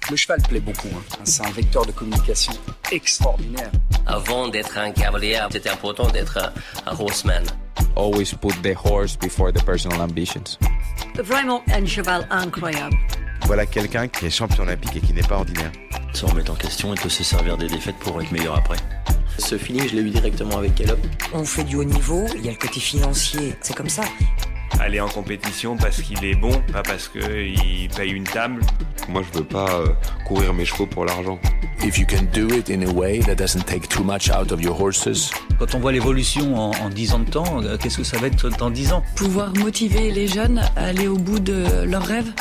Le cheval plaît beaucoup, C'est un vecteur de communication extraordinaire. Avant d'être un cavalier, c'était important d'être un horseman. Always put the horse before the personal ambitions. Vraiment un cheval incroyable. Voilà quelqu'un qui est champion olympique et qui n'est pas ordinaire. Se remettre en question et peut se servir des défaites pour être meilleur après. Ce feeling, je l'ai eu directement avec Caleb. On fait du haut niveau, il y a le côté financier, c'est comme ça. Aller en compétition parce qu'il est bon, pas parce qu'il paye une table. Moi, je veux pas courir mes chevaux pour l'argent. If you can do it in a way that doesn't take too much out of your horses. Quand on voit l'évolution en 10 ans de temps, qu'est-ce que ça va être dans 10 ans ? Pouvoir motiver les jeunes à aller au bout de leurs rêves.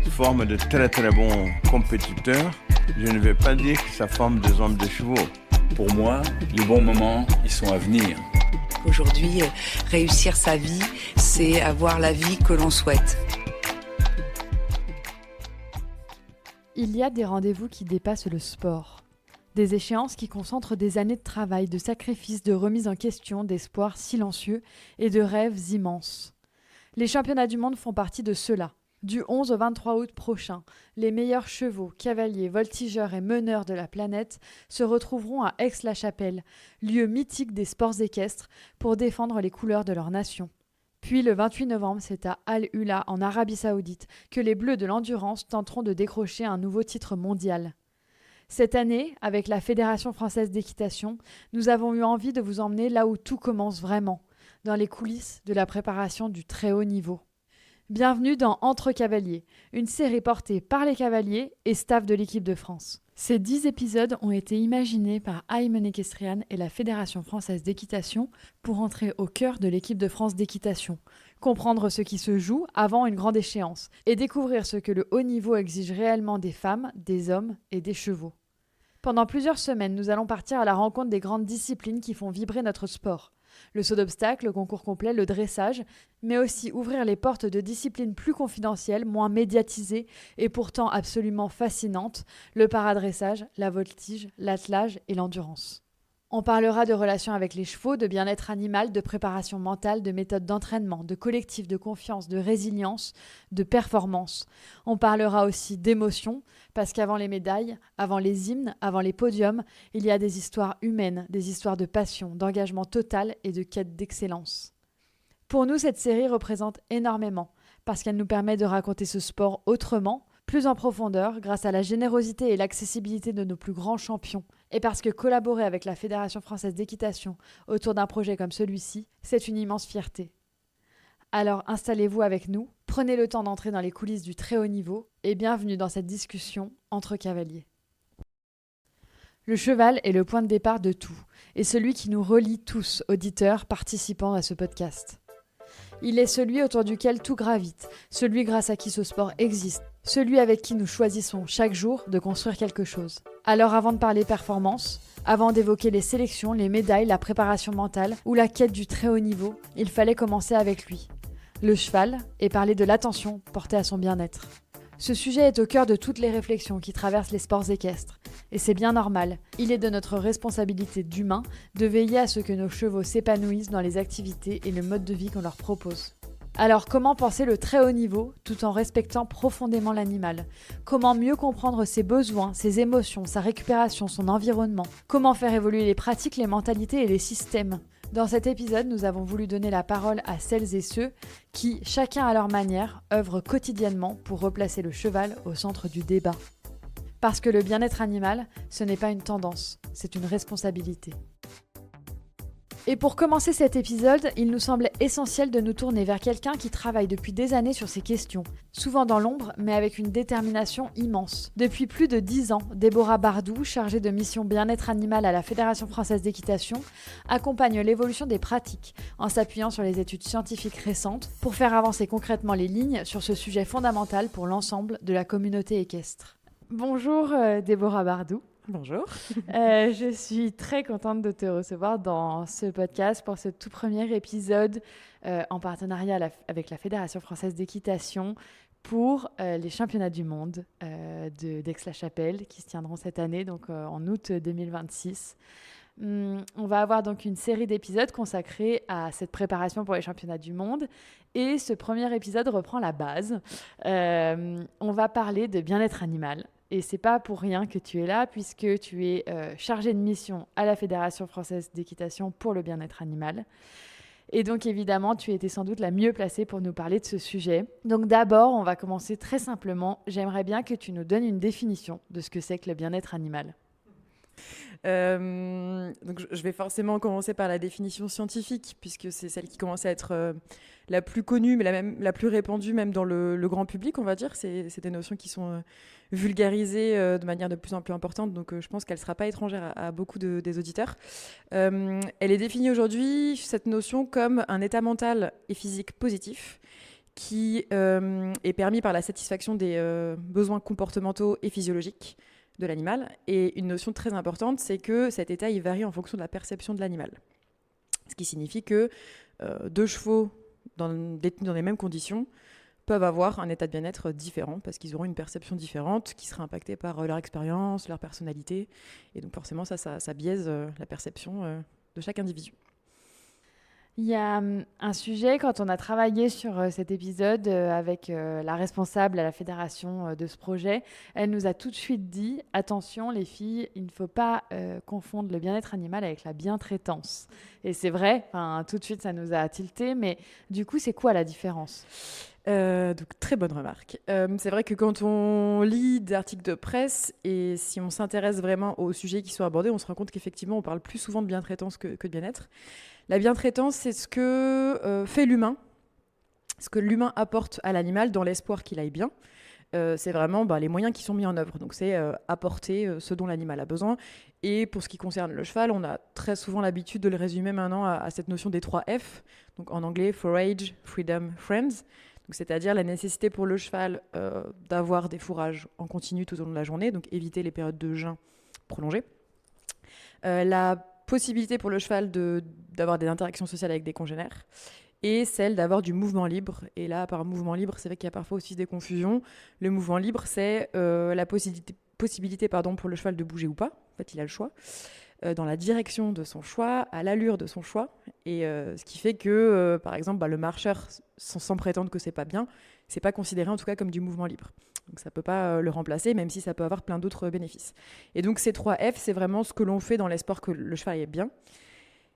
Forme de très très bons compétiteurs. Je ne vais pas dire que ça forme des hommes de chevaux. Pour moi, les bons moments, ils sont à venir. Aujourd'hui, réussir sa vie, c'est avoir la vie que l'on souhaite. Il y a des rendez-vous qui dépassent le sport. Des échéances qui concentrent des années de travail, de sacrifices, de remise en question, d'espoirs silencieux et de rêves immenses. Les championnats du monde font partie de ceux-là. Du 11 au 23 août prochain, les meilleurs chevaux, cavaliers, voltigeurs et meneurs de la planète se retrouveront à Aix-la-Chapelle, lieu mythique des sports équestres, pour défendre les couleurs de leur nation. Puis le 28 novembre, c'est à Al-Ula, en Arabie Saoudite, que les Bleus de l'Endurance tenteront de décrocher un nouveau titre mondial. Cette année, avec la Fédération française d'équitation, nous avons eu envie de vous emmener là où tout commence vraiment, dans les coulisses de la préparation du très haut niveau. Bienvenue dans Entre Cavaliers, une série portée par les cavaliers et staff de l'équipe de France. Ces 10 épisodes ont été imaginés par Aymen Equestrian et la Fédération française d'équitation pour entrer au cœur de l'équipe de France d'équitation, comprendre ce qui se joue avant une grande échéance et découvrir ce que le haut niveau exige réellement des femmes, des hommes et des chevaux. Pendant plusieurs semaines, nous allons partir à la rencontre des grandes disciplines qui font vibrer notre sport. Le saut d'obstacle, le concours complet, le dressage, mais aussi ouvrir les portes de disciplines plus confidentielles, moins médiatisées et pourtant absolument fascinantes, le paradressage, la voltige, l'attelage et l'endurance. On parlera de relations avec les chevaux, de bien-être animal, de préparation mentale, de méthodes d'entraînement, de collectif, de confiance, de résilience, de performance. On parlera aussi d'émotions, parce qu'avant les médailles, avant les hymnes, avant les podiums, il y a des histoires humaines, des histoires de passion, d'engagement total et de quête d'excellence. Pour nous, cette série représente énormément, parce qu'elle nous permet de raconter ce sport autrement, plus en profondeur, grâce à la générosité et l'accessibilité de nos plus grands champions. Et parce que collaborer avec la Fédération française d'équitation autour d'un projet comme celui-ci, c'est une immense fierté. Alors installez-vous avec nous, prenez le temps d'entrer dans les coulisses du très haut niveau et bienvenue dans cette discussion entre cavaliers. Le cheval est le point de départ de tout et celui qui nous relie tous, auditeurs, participants à ce podcast. Il est celui autour duquel tout gravite, celui grâce à qui ce sport existe, celui avec qui nous choisissons chaque jour de construire quelque chose. Alors avant de parler performance, avant d'évoquer les sélections, les médailles, la préparation mentale ou la quête du très haut niveau, il fallait commencer avec lui, le cheval, et parler de l'attention portée à son bien-être. Ce sujet est au cœur de toutes les réflexions qui traversent les sports équestres. Et c'est bien normal, il est de notre responsabilité d'humain de veiller à ce que nos chevaux s'épanouissent dans les activités et le mode de vie qu'on leur propose. Alors comment penser le très haut niveau tout en respectant profondément l'animal ? Comment mieux comprendre ses besoins, ses émotions, sa récupération, son environnement ? Comment faire évoluer les pratiques, les mentalités et les systèmes ? Dans cet épisode, nous avons voulu donner la parole à celles et ceux qui, chacun à leur manière, œuvrent quotidiennement pour replacer le cheval au centre du débat. Parce que le bien-être animal, ce n'est pas une tendance, c'est une responsabilité. Et pour commencer cet épisode, il nous semblait essentiel de nous tourner vers quelqu'un qui travaille depuis des années sur ces questions, souvent dans l'ombre, mais avec une détermination immense. Depuis plus de 10 ans, Déborah Bardou, chargée de mission bien-être animal à la Fédération française d'équitation, accompagne l'évolution des pratiques en s'appuyant sur les études scientifiques récentes pour faire avancer concrètement les lignes sur ce sujet fondamental pour l'ensemble de la communauté équestre. Bonjour Déborah Bardou. Bonjour. Je suis très contente de te recevoir dans ce podcast pour ce tout premier épisode en partenariat avec la Fédération française d'équitation pour les championnats du monde d'Aix-la-Chapelle qui se tiendront cette année, donc en août 2026. On va avoir donc une série d'épisodes consacrés à cette préparation pour les championnats du monde et ce premier épisode reprend la base. On va parler de bien-être animal Et c'est pas pour rien que tu es là, puisque tu es chargé de mission à la Fédération française d'équitation pour le bien-être animal. Et donc, évidemment, tu étais sans doute la mieux placée pour nous parler de ce sujet. Donc, d'abord, on va commencer très simplement. J'aimerais bien que tu nous donnes une définition de ce que c'est que le bien-être animal. Donc, je vais forcément commencer par la définition scientifique, puisque c'est celle qui commence à être la plus connue, mais la plus répandue même dans le grand public, on va dire. C'est des notions qui sont vulgarisées de manière de plus en plus importante, donc je pense qu'elle ne sera pas étrangère à beaucoup des auditeurs. Elle est définie aujourd'hui, cette notion, comme un état mental et physique positif qui est permis par la satisfaction des besoins comportementaux et physiologiques de l'animal. Et une notion très importante, c'est que cet état, il varie en fonction de la perception de l'animal. Ce qui signifie que deux chevaux détenus dans les mêmes conditions peuvent avoir un état de bien-être différent parce qu'ils auront une perception différente qui sera impactée par leur expérience, leur personnalité. Et donc forcément, ça biaise la perception de chaque individu. Il y a un sujet, quand on a travaillé sur cet épisode avec la responsable à la fédération de ce projet, elle nous a tout de suite dit « Attention les filles, il ne faut pas confondre le bien-être animal avec la bientraitance ». Et c'est vrai, tout de suite ça nous a tilté, mais du coup c'est quoi la différence ? Donc très bonne remarque. C'est vrai que quand on lit des articles de presse et si on s'intéresse vraiment aux sujets qui sont abordés, on se rend compte qu'effectivement on parle plus souvent de bientraitance que de bien-être. La bientraitance, c'est ce que fait l'humain, ce que l'humain apporte à l'animal dans l'espoir qu'il aille bien. C'est vraiment les moyens qui sont mis en œuvre. Donc c'est apporter ce dont l'animal a besoin. Et pour ce qui concerne le cheval, on a très souvent l'habitude de le résumer maintenant à cette notion des 3 F. Donc en anglais, forage, freedom, friends. Donc, c'est-à-dire la nécessité pour le cheval d'avoir des fourrages en continu tout au long de la journée, donc éviter les périodes de jeûne prolongées. La possibilité pour le cheval d'avoir des interactions sociales avec des congénères et celle d'avoir du mouvement libre. Et là, par mouvement libre, c'est vrai qu'il y a parfois aussi des confusions. Le mouvement libre, c'est la possibilité pour le cheval de bouger ou pas. En fait, il a le choix. Dans la direction de son choix, à l'allure de son choix. Et ce qui fait que, par exemple, le marcheur, sans prétendre que c'est pas bien, c'est pas considéré en tout cas comme du mouvement libre. Donc ça peut pas le remplacer, même si ça peut avoir plein d'autres bénéfices. Et donc ces 3 F, c'est vraiment ce que l'on fait dans l'espoir que le cheval aille bien.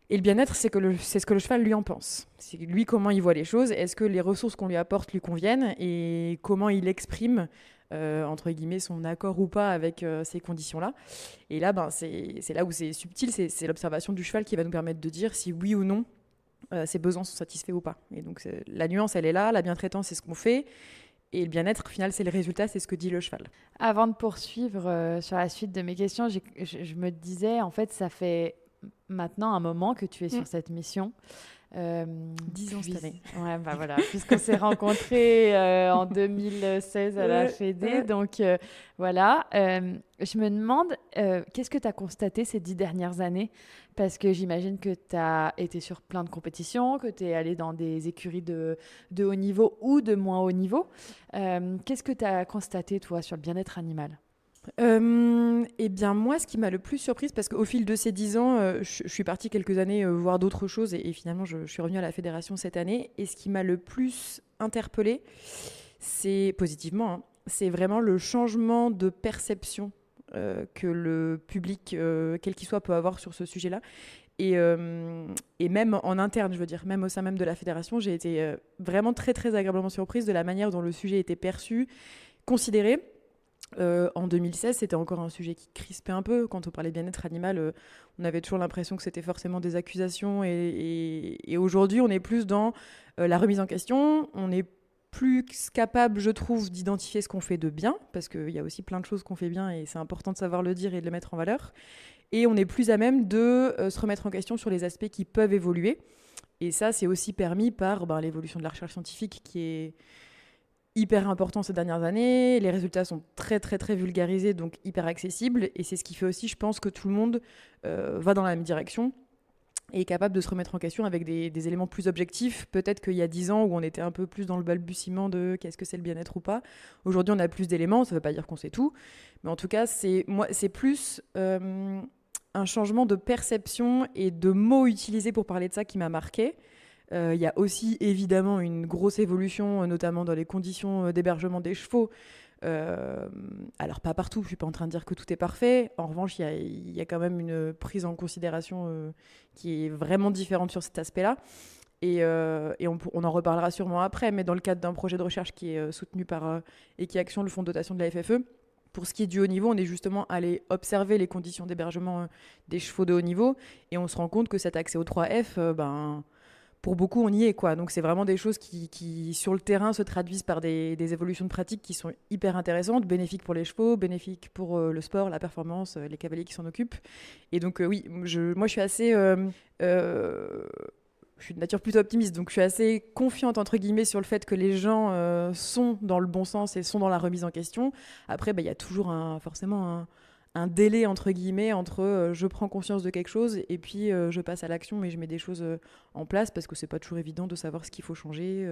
Et le bien-être, c'est ce que le cheval lui en pense. C'est lui comment il voit les choses. Est-ce que les ressources qu'on lui apporte lui conviennent et comment il exprime entre guillemets son accord ou pas avec ces conditions-là. Et là, c'est là où c'est subtil, c'est l'observation du cheval qui va nous permettre de dire si oui ou non ses besoins sont satisfaits ou pas. Et donc la nuance, elle est là, la bientraitance, c'est ce qu'on fait, et le bien-être, au final, c'est le résultat, c'est ce que dit le cheval. Avant de poursuivre sur la suite de mes questions, je me disais, en fait, ça fait maintenant un moment que tu es sur cette mission. 10 ans cette année. Ouais, voilà, puisqu'on s'est rencontrés en 2016 à la Fédé. Donc voilà, je me demande, qu'est-ce que tu as constaté ces 10 dernières années ? Parce que j'imagine que tu as été sur plein de compétitions, que tu es allé dans des écuries de haut niveau ou de moins haut niveau. Qu'est-ce que tu as constaté, toi, sur le bien-être animal ? Eh bien moi, ce qui m'a le plus surprise, parce qu'au fil de ces 10 ans, je suis partie quelques années voir d'autres choses et finalement je suis revenue à la fédération cette année, et ce qui m'a le plus interpellée, c'est positivement, c'est vraiment le changement de perception que le public, quel qu'il soit, peut avoir sur ce sujet-là. Et même en interne, je veux dire, même au sein même de la fédération, j'ai été vraiment très très agréablement surprise de la manière dont le sujet était perçu, considéré. En 2016, c'était encore un sujet qui crispait un peu. Quand on parlait de bien-être animal, on avait toujours l'impression que c'était forcément des accusations. Et aujourd'hui, on est plus dans la remise en question. On est plus capable, je trouve, d'identifier ce qu'on fait de bien, parce qu'il y a aussi plein de choses qu'on fait bien et c'est important de savoir le dire et de le mettre en valeur. Et on est plus à même de se remettre en question sur les aspects qui peuvent évoluer. Et ça, c'est aussi permis par l'évolution de la recherche scientifique qui est hyper important ces dernières années. Les résultats sont très très très vulgarisés, donc hyper accessibles, et c'est ce qui fait aussi, je pense, que tout le monde va dans la même direction et est capable de se remettre en question avec des éléments plus objectifs. Peut-être qu'il y a 10 ans où on était un peu plus dans le balbutiement de qu'est-ce que c'est le bien-être ou pas. Aujourd'hui, on a plus d'éléments, ça ne veut pas dire qu'on sait tout, mais en tout cas, c'est plus un changement de perception et de mots utilisés pour parler de ça qui m'a marqué. Il y a aussi évidemment une grosse évolution, notamment dans les conditions d'hébergement des chevaux, Alors pas partout, je suis pas en train de dire que tout est parfait. En revanche, il y a quand même une prise en considération qui est vraiment différente sur cet aspect-là. Et on en reparlera sûrement après, mais dans le cadre d'un projet de recherche qui est soutenu par Equiaction, le fonds de dotation de la FFE, pour ce qui est du haut niveau, on est justement allé observer les conditions d'hébergement des chevaux de haut niveau, et on se rend compte que cet accès au 3F, pour beaucoup, on y est, quoi. Donc c'est vraiment des choses qui sur le terrain, se traduisent par des évolutions de pratique qui sont hyper intéressantes, bénéfiques pour les chevaux, bénéfiques pour le sport, la performance, les cavaliers qui s'en occupent. Et donc oui, moi je suis assez... je suis de nature plutôt optimiste, donc je suis assez confiante, entre guillemets, sur le fait que les gens sont dans le bon sens et sont dans la remise en question. Après, il y a toujours forcément un délai, entre guillemets, entre je prends conscience de quelque chose et puis je passe à l'action et je mets des choses en place, parce que c'est pas toujours évident de savoir ce qu'il faut changer,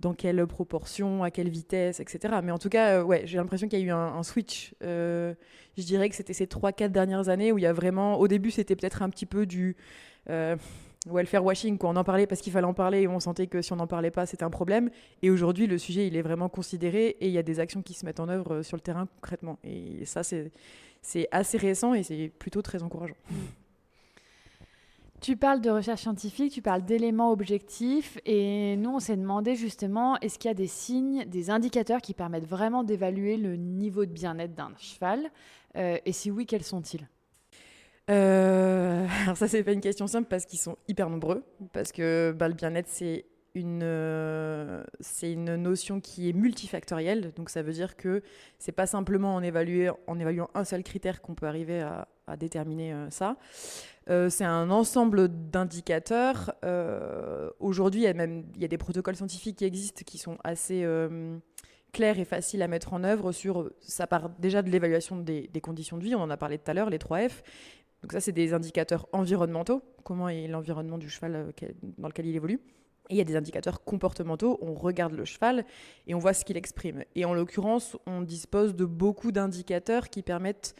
dans quelle proportion, à quelle vitesse, etc. Mais en tout cas, j'ai l'impression qu'il y a eu un switch. Je dirais que c'était ces 3-4 dernières années où il y a vraiment... Au début, c'était peut-être un petit peu du... welfare washing, quoi. On en parlait parce qu'il fallait en parler et on sentait que si on n'en parlait pas, c'était un problème. Et aujourd'hui, le sujet, il est vraiment considéré et il y a des actions qui se mettent en œuvre sur le terrain concrètement. Et ça, c'est assez récent et c'est plutôt très encourageant. Tu parles de recherche scientifique, tu parles d'éléments objectifs, et nous, on s'est demandé justement, est-ce qu'il y a des signes, des indicateurs qui permettent vraiment d'évaluer le niveau de bien-être d'un cheval, et si oui, quels sont-ils ? Alors ça, c'est pas une question simple parce qu'ils sont hyper nombreux, parce que le bien-être, c'est une notion qui est multifactorielle, donc ça veut dire que c'est pas simplement en évaluant un seul critère qu'on peut arriver à déterminer ça. C'est un ensemble d'indicateurs. Aujourd'hui, il y a des protocoles scientifiques qui existent qui sont assez clairs et faciles à mettre en œuvre. Ça part déjà de l'évaluation des conditions de vie, on en a parlé tout à l'heure, les 3F. Donc ça, c'est des indicateurs environnementaux, comment est l'environnement du cheval dans lequel il évolue. Et il y a des indicateurs comportementaux, on regarde le cheval et on voit ce qu'il exprime. Et en l'occurrence, on dispose de beaucoup d'indicateurs qui permettent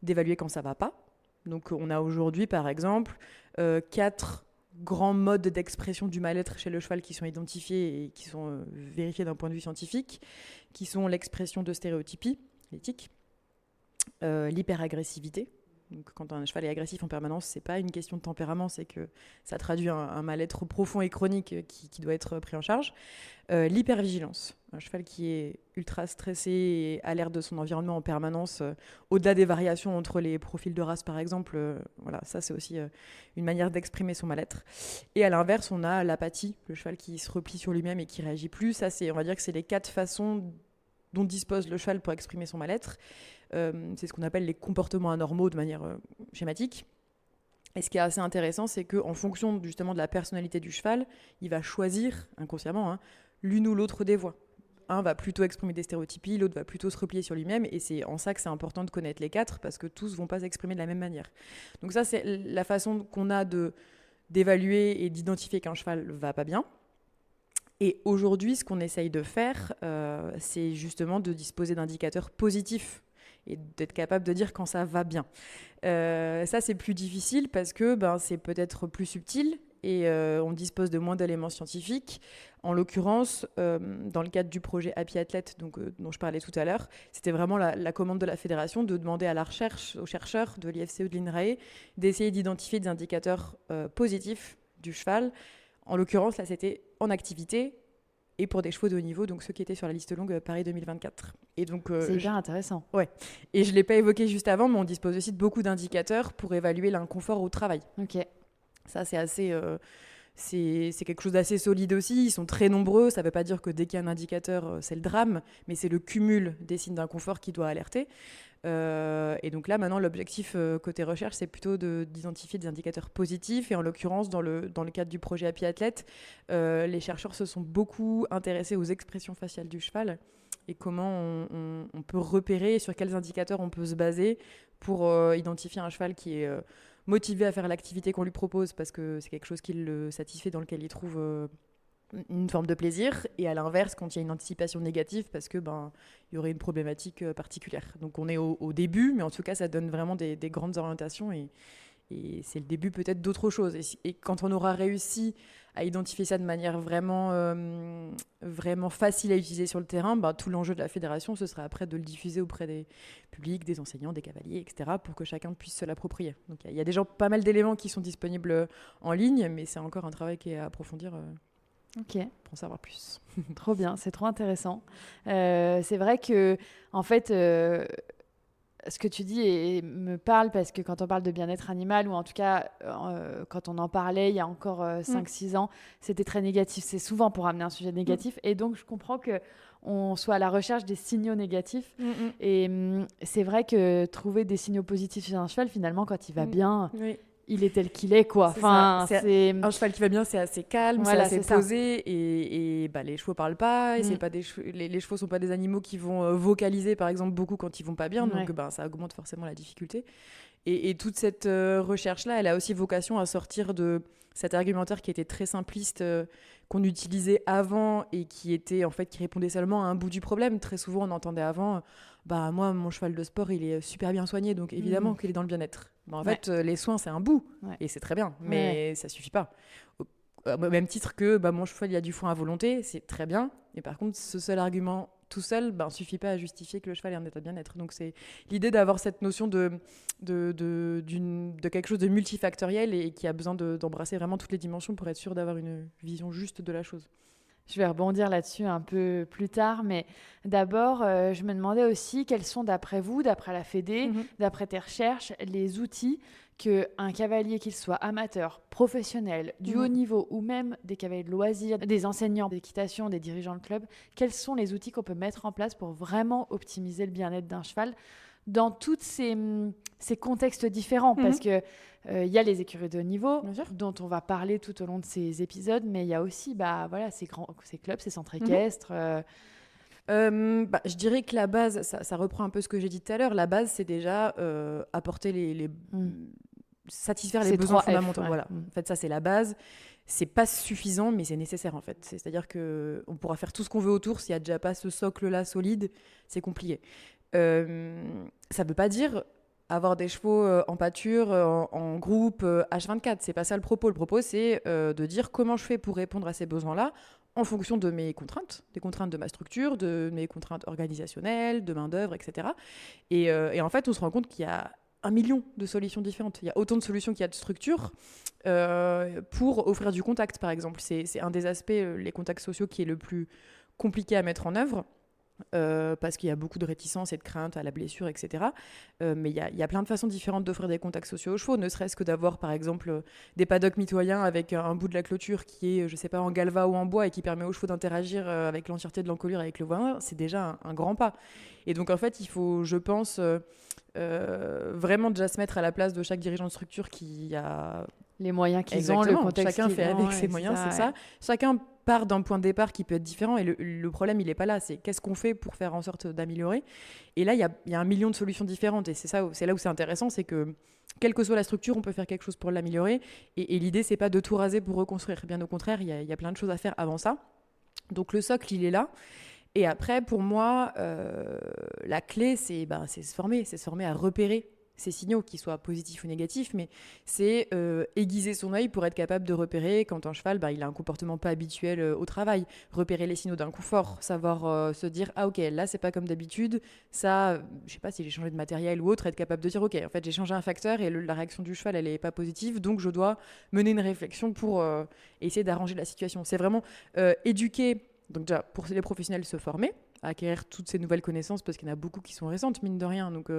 d'évaluer quand ça ne va pas. Donc on a aujourd'hui, par exemple, 4 grands modes d'expression du mal-être chez le cheval qui sont identifiés et qui sont vérifiés d'un point de vue scientifique, qui sont l'expression de stéréotypie, l'éthique, l'hyperagressivité. Donc, quand un cheval est agressif en permanence, c'est pas une question de tempérament, c'est que ça traduit un mal-être profond et chronique qui doit être pris en charge. L'hypervigilance, un cheval qui est ultra stressé et alerte de son environnement en permanence, au-delà des variations entre les profils de race par exemple, voilà, ça c'est aussi une manière d'exprimer son mal-être. Et à l'inverse, on a l'apathie, le cheval qui se replie sur lui-même et qui réagit plus. Ça, on va dire que c'est les 4 façons dont dispose le cheval pour exprimer son mal-être. C'est ce qu'on appelle les comportements anormaux de manière schématique. Et ce qui est assez intéressant, c'est qu'en fonction justement de la personnalité du cheval, il va choisir inconsciemment l'une ou l'autre des voies. Un va plutôt exprimer des stéréotypies, l'autre va plutôt se replier sur lui-même, et c'est en ça que c'est important de connaître les 4, parce que tous ne vont pas s'exprimer de la même manière. Donc ça, c'est la façon qu'on a d'évaluer et d'identifier qu'un cheval va pas bien. Et aujourd'hui, ce qu'on essaye de faire, c'est justement de disposer d'indicateurs positifs et d'être capable de dire quand ça va bien. Ça, c'est plus difficile parce que c'est peut-être plus subtil et on dispose de moins d'éléments scientifiques. En l'occurrence, dans le cadre du projet Happy Athlete, dont je parlais tout à l'heure, c'était vraiment la commande de la fédération de demander à la recherche, aux chercheurs de l'IFC ou de l'INRAE, d'essayer d'identifier des indicateurs positifs du cheval. En l'occurrence, là, c'était en activité et pour des chevaux de haut niveau, donc ceux qui étaient sur la liste longue Paris 2024. Et donc, c'est hyper intéressant. Ouais. Et je ne l'ai pas évoqué juste avant, mais on dispose aussi de beaucoup d'indicateurs pour évaluer l'inconfort au travail. Ok. Ça, c'est assez... c'est quelque chose d'assez solide aussi. Ils sont très nombreux. Ça ne veut pas dire que dès qu'il y a un indicateur, c'est le drame, mais c'est le cumul des signes d'inconfort qui doit alerter. Et donc là, maintenant, l'objectif côté recherche, c'est plutôt d'identifier des indicateurs positifs. Et en l'occurrence, dans le cadre du projet Happy Athlete, les chercheurs se sont beaucoup intéressés aux expressions faciales du cheval et comment on peut repérer, sur quels indicateurs on peut se baser pour identifier un cheval qui est motivé à faire l'activité qu'on lui propose parce que c'est quelque chose qui le satisfait, dans lequel il trouve une forme de plaisir, et à l'inverse quand il y a une anticipation négative parce que il y aurait une problématique particulière. Donc on est au début, mais en tout cas ça donne vraiment des grandes orientations et Et c'est le début peut-être d'autre chose. Et quand on aura réussi à identifier ça de manière vraiment facile à utiliser sur le terrain, tout l'enjeu de la fédération, ce sera après de le diffuser auprès des publics, des enseignants, des cavaliers, etc., pour que chacun puisse se l'approprier. Donc il y a déjà pas mal d'éléments qui sont disponibles en ligne, mais c'est encore un travail qui est à approfondir Ok. pour en savoir plus. Trop bien, c'est trop intéressant. C'est vrai que, en fait, ce que tu dis me parle parce que quand on parle de bien-être animal, ou en tout cas, quand on en parlait il y a encore 5-6 ans, c'était très négatif. C'est souvent pour amener un sujet négatif. Et donc, je comprends qu'on soit à la recherche des signaux négatifs. Et c'est vrai que trouver des signaux positifs chez un cheval, finalement, quand il va bien... Il est tel qu'il est, quoi. C'est un cheval qui va bien, c'est assez calme, voilà, c'est assez posé, et les chevaux parlent pas, et c'est pas les chevaux sont pas des animaux qui vont vocaliser, par exemple, beaucoup quand ils vont pas bien, donc ça augmente forcément la difficulté. Et toute cette recherche-là, elle a aussi vocation à sortir de cet argumentaire qui était très simpliste, qu'on utilisait avant, et qui répondait seulement à un bout du problème. Très souvent, on entendait avant, moi, mon cheval de sport, il est super bien soigné, donc évidemment qu'il est dans le bien-être. En fait, les soins, c'est un bout, et c'est très bien, mais ça suffit pas. Au même titre que mon cheval, il a du foin à volonté, c'est très bien, mais par contre, ce seul argument tout seul suffit pas à justifier que le cheval est en état de bien-être. Donc c'est l'idée d'avoir cette notion de quelque chose de multifactoriel et qui a besoin d'embrasser vraiment toutes les dimensions pour être sûr d'avoir une vision juste de la chose. Je vais rebondir là-dessus un peu plus tard, mais d'abord, je me demandais aussi quels sont, d'après vous, d'après la Fédé, d'après tes recherches, les outils qu'un cavalier, qu'il soit amateur, professionnel, du haut niveau, ou même des cavaliers de loisirs, des enseignants d'équitation, des dirigeants de club, quels sont les outils qu'on peut mettre en place pour vraiment optimiser le bien-être d'un cheval dans tous ces contextes différents, parce que y a les écuries de haut niveau dont on va parler tout au long de ces épisodes, mais il y a aussi ces clubs, ces centres équestres. Je dirais que la base, ça reprend un peu ce que j'ai dit tout à l'heure, la base c'est déjà apporter satisfaire les besoins fondamentaux. Voilà. En fait, ça c'est la base. C'est pas suffisant, mais c'est nécessaire en fait. C'est-à-dire qu'on pourra faire tout ce qu'on veut autour, s'il n'y a déjà pas ce socle-là solide, c'est compliqué. Ça ne veut pas dire avoir des chevaux en pâture, en groupe, H24. C'est pas ça le propos. Le propos, c'est de dire comment je fais pour répondre à ces besoins-là en fonction de mes contraintes, des contraintes de ma structure, de mes contraintes organisationnelles, de main-d'œuvre, etc. Et en fait, on se rend compte qu'il y a 1 million de solutions différentes. Il y a autant de solutions qu'il y a de structures pour offrir du contact, par exemple. C'est un des aspects, les contacts sociaux, qui est le plus compliqué à mettre en œuvre. Parce qu'il y a beaucoup de réticence et de crainte à la blessure, etc. Mais il y a plein de façons différentes d'offrir des contacts sociaux aux chevaux, ne serait-ce que d'avoir, par exemple, des paddocks mitoyens avec un bout de la clôture qui est, je sais pas, en galva ou en bois et qui permet aux chevaux d'interagir avec l'entièreté de l'encolure avec le voisin. C'est déjà un grand pas. Et donc, en fait, il faut, je pense, vraiment déjà se mettre à la place de chaque dirigeant de structure qui a... les moyens qu'ils ont, le contexte chacun fait avec ses c'est moyens, ça, c'est ça. Chacun part d'un point de départ qui peut être différent, et le problème, il n'est pas là. C'est qu'est-ce qu'on fait pour faire en sorte d'améliorer. Et là, il y a 1 million de solutions différentes, et c'est là où c'est intéressant, c'est que quelle que soit la structure, on peut faire quelque chose pour l'améliorer. Et l'idée, c'est pas de tout raser pour reconstruire. Bien au contraire, il y a plein de choses à faire avant ça. Donc le socle, il est là. Et après, pour moi, la clé, c'est se former à repérer ces signaux, qu'ils soient positifs ou négatifs, mais c'est aiguiser son œil pour être capable de repérer quand un cheval il a un comportement pas habituel au travail, repérer les signaux d'inconfort, savoir se dire ok, là c'est pas comme d'habitude, ça, je sais pas si j'ai changé de matériel ou autre, être capable de dire ok, en fait j'ai changé un facteur et la réaction du cheval elle est pas positive, donc je dois mener une réflexion pour essayer d'arranger la situation. C'est vraiment éduquer, donc déjà pour les professionnels, se former, acquérir toutes ces nouvelles connaissances, parce qu'il y en a beaucoup qui sont récentes, mine de rien. Donc,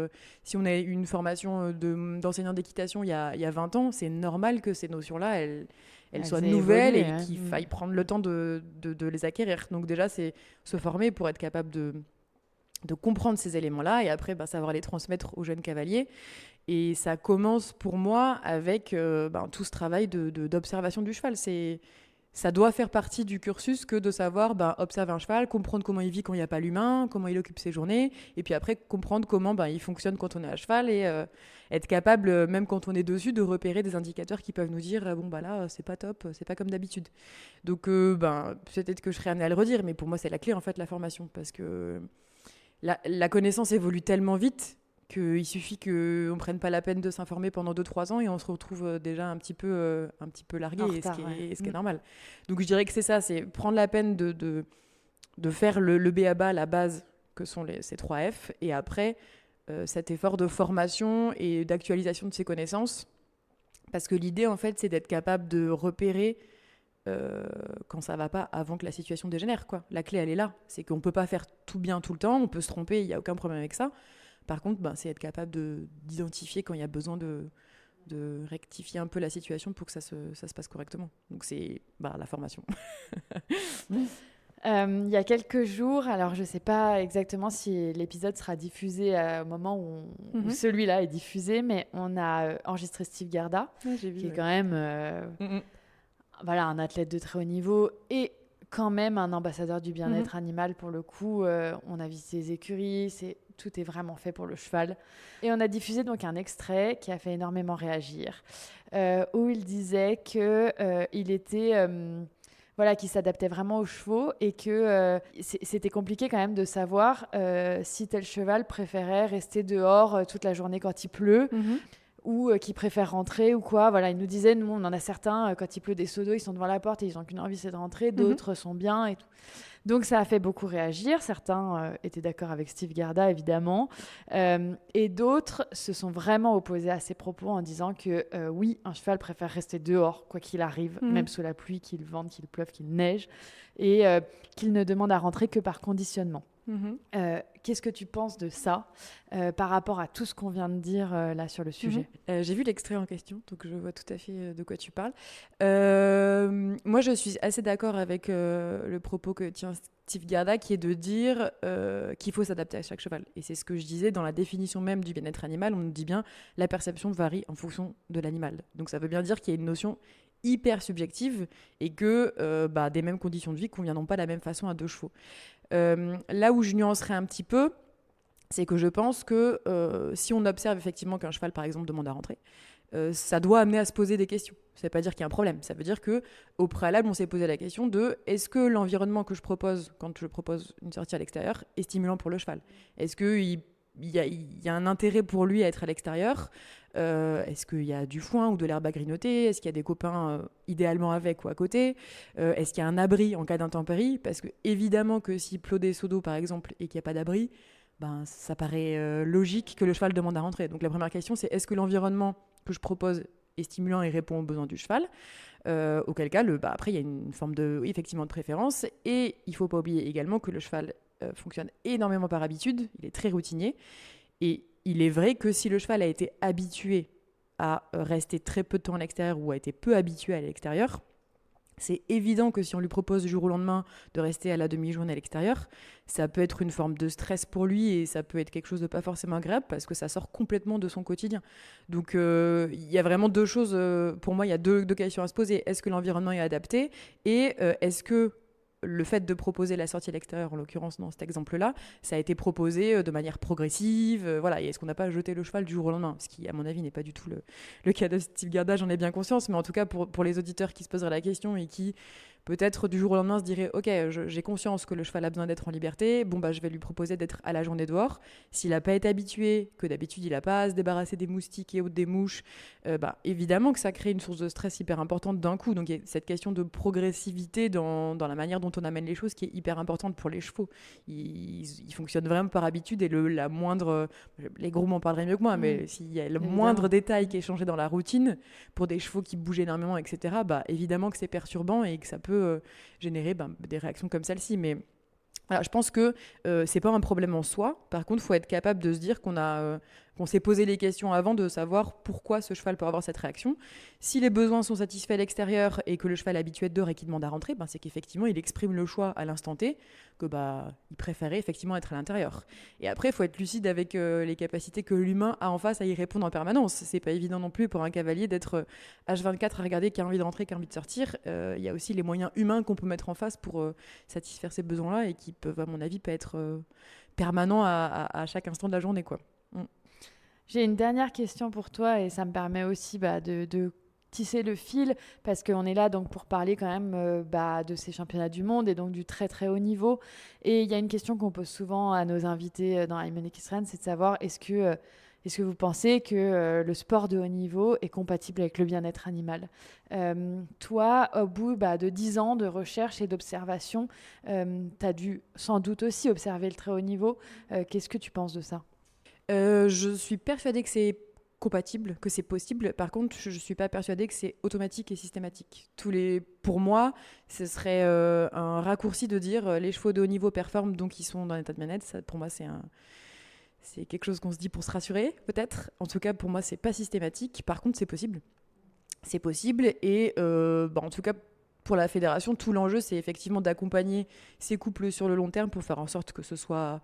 si on a eu une formation d'enseignant d'équitation il y a 20 ans, c'est normal que ces notions-là, elles soient nouvelles et qu'il faille prendre le temps de les acquérir. Donc déjà, c'est se former pour être capable de comprendre ces éléments-là et après savoir les transmettre aux jeunes cavaliers. Et ça commence pour moi avec tout ce travail d'observation du cheval. Ça doit faire partie du cursus que de savoir observer un cheval, comprendre comment il vit quand il n'y a pas l'humain, comment il occupe ses journées, et puis après comprendre comment il fonctionne quand on est à cheval et être capable, même quand on est dessus, de repérer des indicateurs qui peuvent nous dire là c'est pas top, c'est pas comme d'habitude. Donc peut-être que je serais amenée à le redire, mais pour moi c'est la clé en fait, la formation, parce que la connaissance évolue tellement vite qu'il suffit qu'on ne prenne pas la peine de s'informer pendant 2-3 ans et on se retrouve déjà un petit peu largué, retard, ce qui est normal. Donc je dirais que c'est ça, c'est prendre la peine de faire le B.A.B.A, la base, que sont ces 3 F, et après cet effort de formation et d'actualisation de ses connaissances, parce que l'idée, en fait, c'est d'être capable de repérer quand ça va pas avant que la situation dégénère, quoi. La clé, elle est là. C'est qu'on peut pas faire tout bien tout le temps, on peut se tromper, il n'y a aucun problème avec ça. Par contre, c'est être capable d'identifier quand il y a besoin de rectifier un peu la situation pour que ça se passe correctement. Donc c'est la formation. Il y a quelques jours, alors je ne sais pas exactement si l'épisode sera diffusé au moment où celui-là est diffusé, mais on a enregistré Steve Gerda, qui est quand même un athlète de très haut niveau et quand même un ambassadeur du bien-être animal pour le coup. On a visité les écuries, tout est vraiment fait pour le cheval. Et on a diffusé donc un extrait qui a fait énormément réagir, où il disait qu'il était... qu'il s'adaptait vraiment aux chevaux et que c'était compliqué quand même de savoir si tel cheval préférait rester dehors toute la journée quand il pleut ou qui préfère rentrer ou quoi. Voilà, il nous disait, nous, on en a certains, quand il pleut des seaux d'eau, ils sont devant la porte et ils n'ont qu'une envie, c'est de rentrer. D'autres sont bien et tout. Donc, ça a fait beaucoup réagir. Certains étaient d'accord avec Steve Gerda, évidemment. Et d'autres se sont vraiment opposés à ces propos en disant que, oui, un cheval préfère rester dehors, quoi qu'il arrive, même sous la pluie, qu'il vente, qu'il pleuve, qu'il neige, et qu'il ne demande à rentrer que par conditionnement. Qu'est-ce que tu penses de ça par rapport à tout ce qu'on vient de dire là sur le sujet? J'ai vu l'extrait en question, donc je vois tout à fait de quoi tu parles. Moi, je suis assez d'accord avec le propos que tient Steve Gerda, qui est de dire qu'il faut s'adapter à chaque cheval. Et c'est ce que je disais dans la définition même du bien-être animal. On nous dit bien la perception varie en fonction de l'animal. Donc ça veut bien dire qu'il y a une notion hyper subjective et que des mêmes conditions de vie conviendront pas de la même façon à 2 chevaux. Là où je nuancerais un petit peu, c'est que je pense que si on observe effectivement qu'un cheval, par exemple, demande à rentrer, ça doit amener à se poser des questions. Ça ne veut pas dire qu'il y a un problème. Ça veut dire qu'au préalable, on s'est posé la question de est-ce que l'environnement que je propose quand je propose une sortie à l'extérieur est stimulant pour le cheval ? Est-ce qu'il y a un intérêt pour lui à être à l'extérieur ? Est-ce qu'il y a du foin ou de l'herbe à grignoter ? Est-ce qu'il y a des copains idéalement avec ou à côté ? Est-ce qu'il y a un abri en cas d'intempérie ? Parce que évidemment que s'il pleut des seaux d'eau par exemple et qu'il n'y a pas d'abri, ça paraît logique que le cheval demande à rentrer. Donc la première question, c'est est-ce que l'environnement que je propose est stimulant et répond aux besoins du cheval ? Auquel cas, après il y a une forme effectivement de préférence. Et il ne faut pas oublier également que le cheval fonctionne énormément par habitude, il est très routinier. Et il est vrai que si le cheval a été habitué à rester très peu de temps à l'extérieur ou a été peu habitué à l'extérieur, c'est évident que si on lui propose du jour au lendemain de rester à la demi-journée à l'extérieur, ça peut être une forme de stress pour lui et ça peut être quelque chose de pas forcément agréable parce que ça sort complètement de son quotidien. Donc il y a vraiment 2 choses, pour moi il y a deux questions à se poser. Est-ce que l'environnement est adapté et est-ce que le fait de proposer la sortie à l'extérieur, en l'occurrence dans cet exemple-là, ça a été proposé de manière progressive, et est-ce qu'on n'a pas jeté le cheval du jour au lendemain ? Ce qui, à mon avis, n'est pas du tout le cas de Steve Gerda, j'en ai bien conscience, mais en tout cas, pour les auditeurs qui se poseraient la question et qui, peut-être du jour au lendemain, se diraient « Ok, j'ai conscience que le cheval a besoin d'être en liberté, je vais lui proposer d'être à la journée dehors. » S'il n'a pas été habitué, que d'habitude, il n'a pas à se débarrasser des moustiques et autres des mouches, évidemment que ça crée une source de stress hyper importante d'un coup. Donc, il y a cette question de progressivité dans la manière dont on amène les choses qui est hyper importante pour les chevaux. Ils fonctionnent vraiment par habitude et la moindre... Les gros m'en parleraient mieux que moi, mais s'il y a le moindre détail qui est changé dans la routine, pour des chevaux qui bougent énormément, etc., évidemment que c'est perturbant et que ça peut générer des réactions comme celle-ci. Mais voilà, je pense que c'est pas un problème en soi. Par contre, il faut être capable de se dire qu'on s'est posé les questions avant de savoir pourquoi ce cheval peut avoir cette réaction. Si les besoins sont satisfaits à l'extérieur et que le cheval est habitué dehors et qu'il demande à rentrer, c'est qu'effectivement, il exprime le choix à l'instant T que il préférait effectivement être à l'intérieur. Et après, il faut être lucide avec les capacités que l'humain a en face à y répondre en permanence. C'est pas évident non plus pour un cavalier d'être H24 à regarder qui a envie de rentrer, qui a envie de sortir. Il y a aussi les moyens humains qu'on peut mettre en face pour satisfaire ces besoins-là et qui peuvent, à mon avis, pas être permanents à chaque instant de la journée, quoi. J'ai une dernière question pour toi et ça me permet aussi de tisser le fil, parce qu'on est là donc pour parler quand même de ces championnats du monde et donc du très très haut niveau. Et il y a une question qu'on pose souvent à nos invités dans I'm X Run, c'est de savoir est-ce que vous pensez que le sport de haut niveau est compatible avec le bien-être animal ? Toi, au bout de 10 ans de recherche et d'observation, tu as dû sans doute aussi observer le très haut niveau. Qu'est-ce que tu penses de ça ? Je suis persuadée que c'est compatible, que c'est possible. Par contre, je ne suis pas persuadée que c'est automatique et systématique. Pour moi, ce serait un raccourci de dire les chevaux de haut niveau performent, donc ils sont dans l'état de bien-être. Ça, pour moi, c'est quelque chose qu'on se dit pour se rassurer, peut-être. En tout cas, pour moi, c'est pas systématique. Par contre, c'est possible. C'est possible. Et en tout cas, pour la fédération, tout l'enjeu, c'est effectivement d'accompagner ces couples sur le long terme pour faire en sorte que ce soit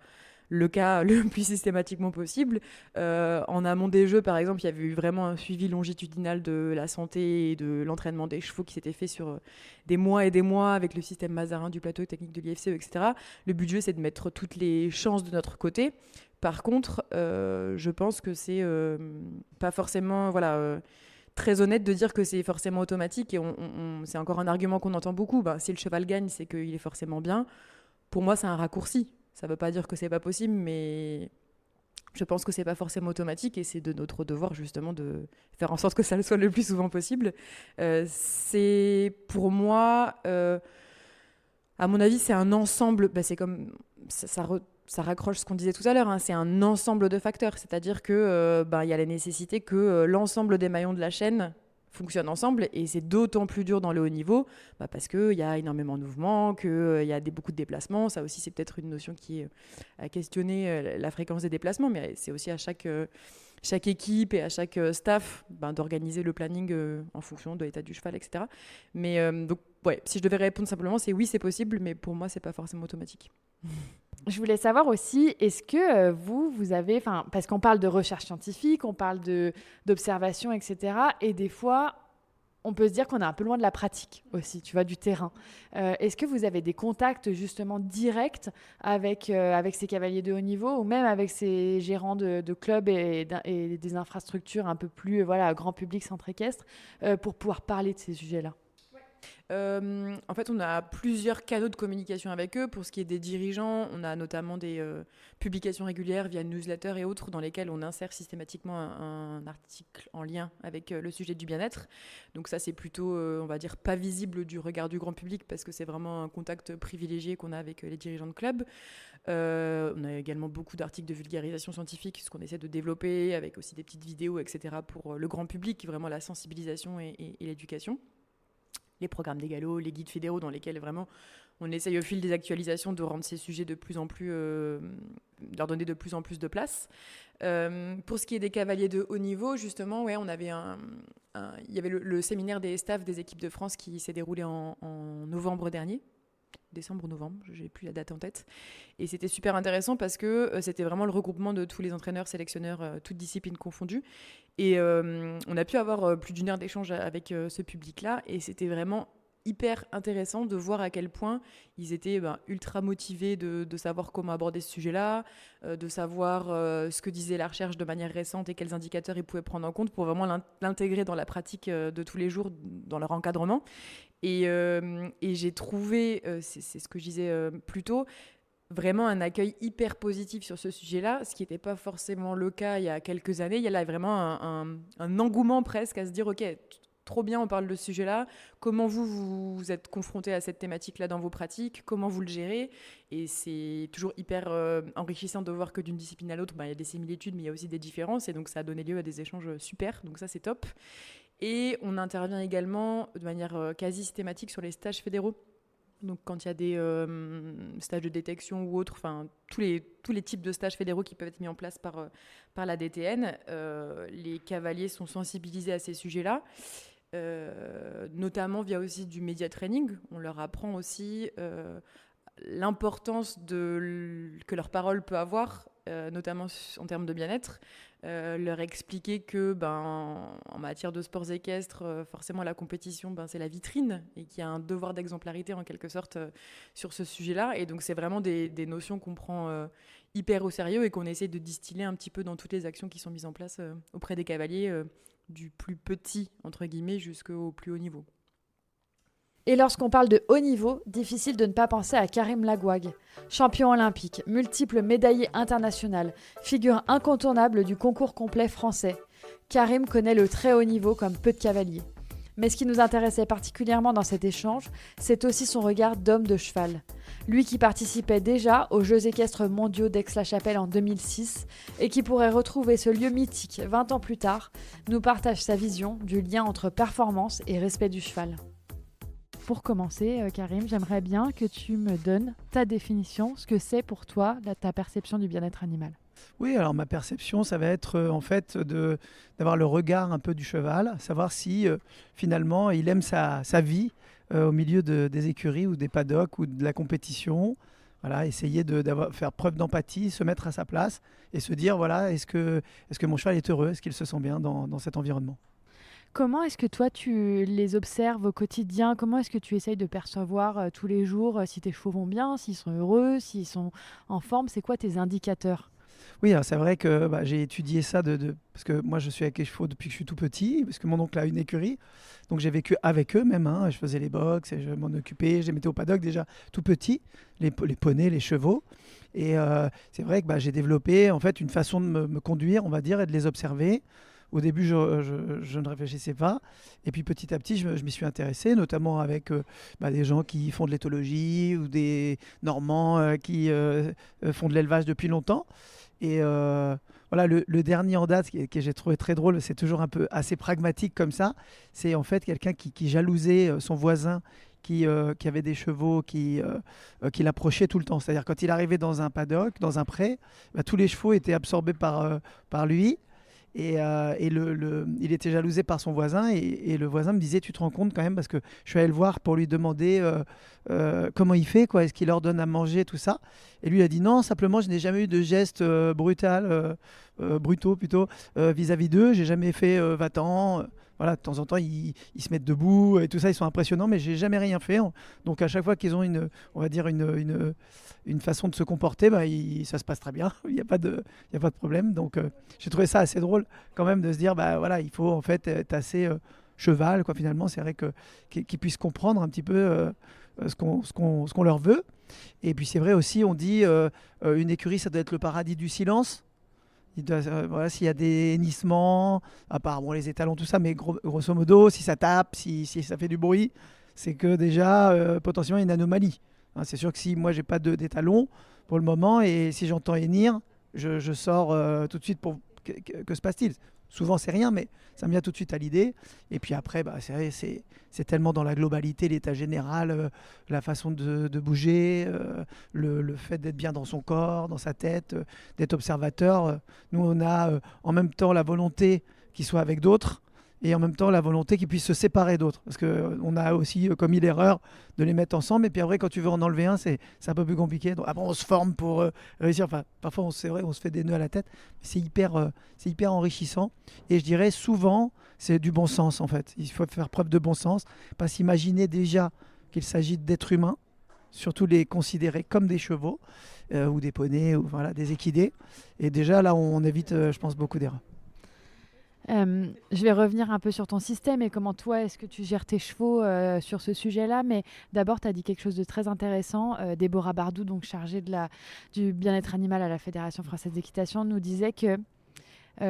le cas le plus systématiquement possible. En amont des Jeux, par exemple, il y avait eu vraiment un suivi longitudinal de la santé et de l'entraînement des chevaux qui s'était fait sur des mois et des mois avec le système Mazarin du plateau technique de l'IFCE, etc. Le but du jeu, c'est de mettre toutes les chances de notre côté. Par contre, je pense que c'est pas forcément très honnête de dire que c'est forcément automatique. Et c'est encore un argument qu'on entend beaucoup. Si le cheval gagne, c'est qu'il est forcément bien. Pour moi, c'est un raccourci. Ça ne veut pas dire que c'est pas possible, mais je pense que c'est pas forcément automatique et c'est de notre devoir justement de faire en sorte que ça le soit le plus souvent possible. C'est pour moi, à mon avis, c'est un ensemble. C'est comme ça raccroche ce qu'on disait tout à l'heure. C'est un ensemble de facteurs, c'est-à-dire que y a la nécessité que l'ensemble des maillons de la chaîne fonctionnent ensemble, et c'est d'autant plus dur dans le haut niveau parce qu'il y a énormément de mouvements, qu'il y a beaucoup de déplacements. Ça aussi, c'est peut-être une notion qui est à questionner, la fréquence des déplacements, mais c'est aussi à chaque équipe et à chaque staff d'organiser le planning en fonction de l'état du cheval, etc. Mais si je devais répondre simplement, c'est oui, c'est possible, mais pour moi, c'est pas forcément automatique. Je voulais savoir aussi, est-ce que vous avez, parce qu'on parle de recherche scientifique, on parle d'observation, etc. Et des fois, on peut se dire qu'on est un peu loin de la pratique aussi, tu vois, du terrain. Est-ce que vous avez des contacts justement directs avec ces cavaliers de haut niveau ou même avec ces gérants de clubs et des infrastructures un peu plus grand public centre équestre pour pouvoir parler de ces sujets-là ? En fait, on a plusieurs canaux de communication avec eux. Pour ce qui est des dirigeants, on a notamment des publications régulières via newsletter et autres dans lesquelles on insère systématiquement un article en lien avec le sujet du bien-être. Donc ça, c'est plutôt, on va dire, pas visible du regard du grand public parce que c'est vraiment un contact privilégié qu'on a avec les dirigeants de club. On a également beaucoup d'articles de vulgarisation scientifique, ce qu'on essaie de développer avec aussi des petites vidéos, etc. pour le grand public, vraiment la sensibilisation et l'éducation. Les programmes des galops, les guides fédéraux dans lesquels vraiment on essaye au fil des actualisations de rendre ces sujets de plus en plus, leur donner de plus en plus de place. Pour ce qui est des cavaliers de haut niveau, justement, on avait il y avait le séminaire des staffs des équipes de France qui s'est déroulé en novembre dernier. Décembre-novembre, je n'ai plus la date en tête. Et c'était super intéressant parce que c'était vraiment le regroupement de tous les entraîneurs, sélectionneurs, toutes disciplines confondues. Et on a pu avoir plus d'une heure d'échange avec ce public-là. Et c'était vraiment hyper intéressant de voir à quel point ils étaient ultra motivés de savoir comment aborder ce sujet-là, de savoir ce que disait la recherche de manière récente et quels indicateurs ils pouvaient prendre en compte pour vraiment l'intégrer dans la pratique de tous les jours, dans leur encadrement. Et j'ai trouvé, c'est ce que je disais plus tôt, vraiment un accueil hyper positif sur ce sujet-là, ce qui n'était pas forcément le cas il y a quelques années. Il y a là vraiment un engouement presque à se dire, ok, trop bien, on parle de ce sujet-là. Comment vous êtes confronté à cette thématique-là dans vos pratiques ? Comment vous le gérez ? Et c'est toujours hyper enrichissant de voir que d'une discipline à l'autre, il y a des similitudes, mais il y a aussi des différences. Et donc, ça a donné lieu à des échanges super. Donc ça, c'est top. Et on intervient également de manière quasi systématique sur les stages fédéraux. Donc quand il y a des stages de détection ou autres, tous les types de stages fédéraux qui peuvent être mis en place par la DTN, les cavaliers sont sensibilisés à ces sujets-là, notamment via aussi du média training. On leur apprend aussi l'importance que leur parole peut avoir, notamment en termes de bien-être. Leur expliquer que en matière de sports équestres, forcément la compétition c'est la vitrine et qu'il y a un devoir d'exemplarité en quelque sorte sur ce sujet-là, et donc c'est vraiment des notions qu'on prend hyper au sérieux et qu'on essaie de distiller un petit peu dans toutes les actions qui sont mises en place auprès des cavaliers du plus petit, entre guillemets, jusqu'au plus haut niveau. Et lorsqu'on parle de haut niveau, difficile de ne pas penser à Karim Lagouag. Champion olympique, multiple médaillé international, figure incontournable du concours complet français. Karim connaît le très haut niveau comme peu de cavaliers. Mais ce qui nous intéressait particulièrement dans cet échange, c'est aussi son regard d'homme de cheval. Lui qui participait déjà aux Jeux équestres mondiaux d'Aix-la-Chapelle en 2006 et qui pourrait retrouver ce lieu mythique 20 ans plus tard, nous partage sa vision du lien entre performance et respect du cheval. Pour commencer, Karim, j'aimerais bien que tu me donnes ta définition, ce que c'est pour toi ta perception du bien-être animal. Oui, alors ma perception, ça va être en fait d'avoir le regard un peu du cheval, savoir si finalement il aime sa vie au milieu des écuries ou des paddocks ou de la compétition. Voilà, essayer faire preuve d'empathie, se mettre à sa place et se dire voilà, est-ce que mon cheval est heureux, est-ce qu'il se sent bien dans cet environnement. Comment est-ce que toi, tu les observes au quotidien? Comment est-ce que tu essayes de percevoir tous les jours si tes chevaux vont bien, s'ils sont heureux, s'ils sont en forme? C'est quoi tes indicateurs? Oui, alors c'est vrai que j'ai étudié ça parce que moi je suis avec les chevaux depuis que je suis tout petit, parce que mon oncle a une écurie, donc j'ai vécu avec eux même, je faisais les box, et je m'en occupais, je les mettais au paddock déjà tout petit, les poneys, les chevaux, et c'est vrai que j'ai développé en fait une façon de me conduire, on va dire, et de les observer. Au début, je ne réfléchissais pas. Et puis petit à petit, je m'y suis intéressé, notamment avec des gens qui font de l'éthologie ou des Normands qui font de l'élevage depuis longtemps. Et voilà, le dernier en date que j'ai trouvé très drôle, c'est toujours un peu assez pragmatique comme ça. C'est en fait quelqu'un qui jalousait son voisin qui avait des chevaux qui l'approchaient tout le temps. C'est-à-dire quand il arrivait dans un paddock, dans un pré, tous les chevaux étaient absorbés par lui. Et il était jalousé par son voisin et le voisin me disait tu te rends compte quand même, parce que je suis allé le voir pour lui demander comment il fait, est-ce qu'il leur donne à manger, tout ça, et lui il a dit non, simplement je n'ai jamais eu de gestes brutaux plutôt vis-à-vis d'eux, j'ai jamais fait va-t'en. Voilà, de temps en temps, ils se mettent debout et tout ça, ils sont impressionnants, mais j'ai jamais rien fait. Donc à chaque fois qu'ils ont on va dire une façon de se comporter, ça se passe très bien. Il n'y a pas de problème. Donc j'ai trouvé ça assez drôle quand même de se dire, voilà, il faut en fait être assez cheval, finalement. C'est vrai qu'ils puissent comprendre un petit peu ce qu'on leur veut. Et puis c'est vrai aussi, on dit une écurie, ça doit être le paradis du silence. S'il y a des hennissements, à part les étalons, tout ça, mais grosso modo, si ça tape, si ça fait du bruit, c'est que déjà, potentiellement, il y a une anomalie. C'est sûr que si moi, j'ai pas d'étalons pour le moment, et si j'entends hennir, je sors tout de suite pour que se passe-t-il? Souvent, c'est rien, mais ça me vient tout de suite à l'idée. Et puis après, c'est vrai, c'est tellement dans la globalité, l'état général, la façon de bouger, le fait d'être bien dans son corps, dans sa tête, d'être observateur. Nous, on a en même temps la volonté qu'il soit avec d'autres et en même temps la volonté qu'il puisse se séparer d'autres. Parce qu'on a aussi commis l'erreur de les mettre ensemble. Et puis après, quand tu veux en enlever un, c'est un peu plus compliqué. Donc après, on se forme pour réussir. Enfin, parfois, c'est vrai, on se fait des nœuds à la tête. Mais c'est hyper enrichissant. Et je dirais souvent, c'est du bon sens en fait. Il faut faire preuve de bon sens. Pas s'imaginer déjà qu'il s'agit d'êtres humains, surtout les considérer comme des chevaux ou des poneys ou des équidés. Et déjà, là, on évite, je pense, beaucoup d'erreurs. Je vais revenir un peu sur ton système et comment toi, est-ce que tu gères tes chevaux sur ce sujet-là. Mais d'abord, tu as dit quelque chose de très intéressant. Déborah Bardou, donc chargée du bien-être animal à la Fédération française d'équitation, nous disait que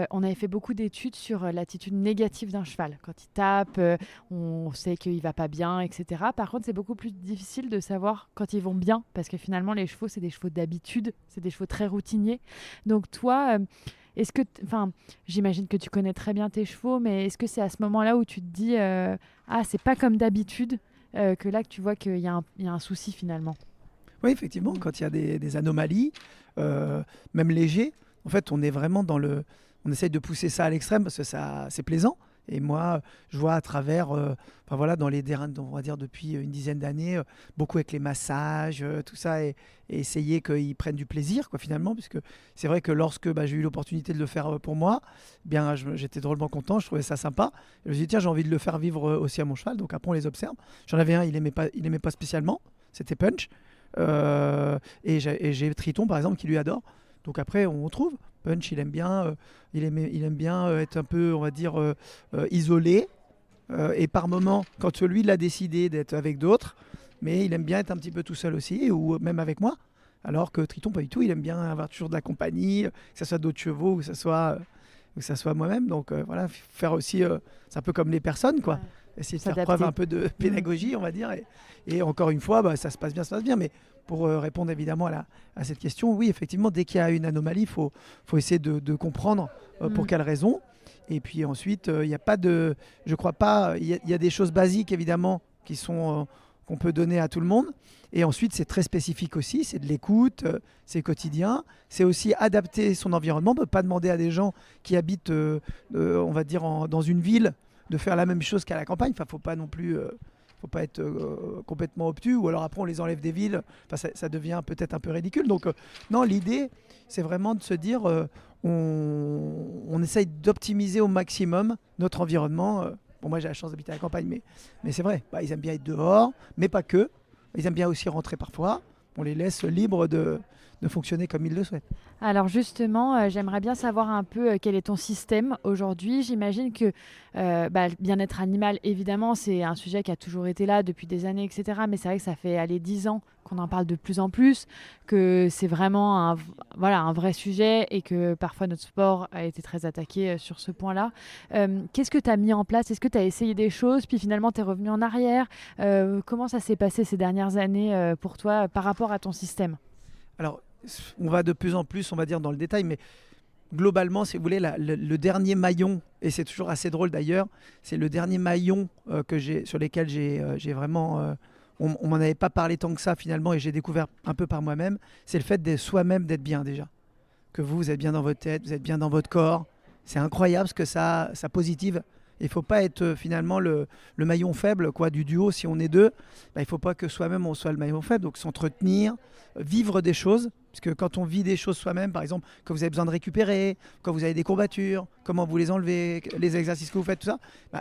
on avait fait beaucoup d'études sur l'attitude négative d'un cheval. Quand il tape, on sait qu'il ne va pas bien, etc. Par contre, c'est beaucoup plus difficile de savoir quand ils vont bien, parce que finalement, les chevaux, c'est des chevaux d'habitude, c'est des chevaux très routiniers. Donc toi... j'imagine que tu connais très bien tes chevaux, mais est-ce que c'est à ce moment-là où tu te dis c'est pas comme d'habitude, que là que tu vois qu'il y a un souci finalement? Oui, effectivement, quand il y a des anomalies, même légers, en fait, on est vraiment on essaye de pousser ça à l'extrême parce que c'est plaisant. Et moi, je vois à travers, dans les terrains, on va dire depuis une dizaine d'années, beaucoup avec les massages, tout ça, et essayer qu'ils prennent du plaisir, finalement, puisque c'est vrai que lorsque j'ai eu l'opportunité de le faire pour moi, j'étais drôlement content, je trouvais ça sympa. Et je me suis dit, tiens, j'ai envie de le faire vivre aussi à mon cheval, donc après on les observe. J'en avais un, il aimait pas spécialement, c'était Punch, et j'ai Triton, par exemple, qui lui adore. Donc après, on trouve. Punch, il aime bien être un peu, on va dire, isolé. Et par moment, quand lui, il a décidé d'être avec d'autres, mais il aime bien être un petit peu tout seul aussi, ou même avec moi. Alors que Triton, pas du tout. Il aime bien avoir toujours de la compagnie, que ce soit d'autres chevaux, ou que ce soit moi-même. Donc voilà, faire aussi, c'est un peu comme les personnes, quoi. Essayer de faire preuve un peu de pédagogie, on va dire. Et encore une fois, ça se passe bien. Mais pour répondre évidemment à cette question, oui, effectivement, dès qu'il y a une anomalie, il faut essayer de comprendre pour quelle raison. Et puis ensuite, il n'y a pas de... Je crois pas... Il y a des choses basiques, évidemment, qu'on peut donner à tout le monde. Et ensuite, c'est très spécifique aussi. C'est de l'écoute, c'est quotidien. C'est aussi adapter son environnement. On ne peut pas demander à des gens qui habitent, on va dire, dans une ville de faire la même chose qu'à la campagne. Enfin, il ne faut pas non plus... faut pas être complètement obtus, ou alors après on les enlève des villes, ça devient peut-être un peu ridicule. Donc non, l'idée c'est vraiment de se dire on essaye d'optimiser au maximum notre environnement. Bon, moi j'ai la chance d'habiter à la campagne, mais c'est vrai, ils aiment bien être dehors, mais pas que, ils aiment bien aussi rentrer parfois. On les laisse libres de fonctionner comme ils le souhaitent. Alors justement, j'aimerais bien savoir un peu quel est ton système aujourd'hui. J'imagine que le bien-être animal, évidemment, c'est un sujet qui a toujours été là depuis des années, etc. Mais c'est vrai que ça fait 10 ans qu'on en parle de plus en plus, que c'est vraiment un vrai sujet et que parfois notre sport a été très attaqué sur ce point-là. Qu'est-ce que tu as mis en place? Est-ce que tu as essayé des choses, puis finalement tu es revenu en arrière? Comment ça s'est passé ces dernières années pour toi par rapport à ton système? Alors, on va de plus en plus, on va dire, dans le détail, mais globalement, si vous voulez, le dernier maillon, et c'est toujours assez drôle d'ailleurs, c'est le dernier maillon sur lesquels j'ai vraiment... on m'en avait pas parlé tant que ça finalement, et j'ai découvert un peu par moi-même, c'est le fait de soi-même d'être bien déjà. Que vous êtes bien dans votre tête, vous êtes bien dans votre corps. C'est incroyable ce que ça positive. Il ne faut pas être finalement le maillon faible du duo. Si on est deux, il ne faut pas que soi-même on soit le maillon faible. Donc s'entretenir, vivre des choses. Parce que quand on vit des choses soi-même, par exemple, quand vous avez besoin de récupérer, quand vous avez des courbatures, comment vous les enlevez, les exercices que vous faites, tout ça,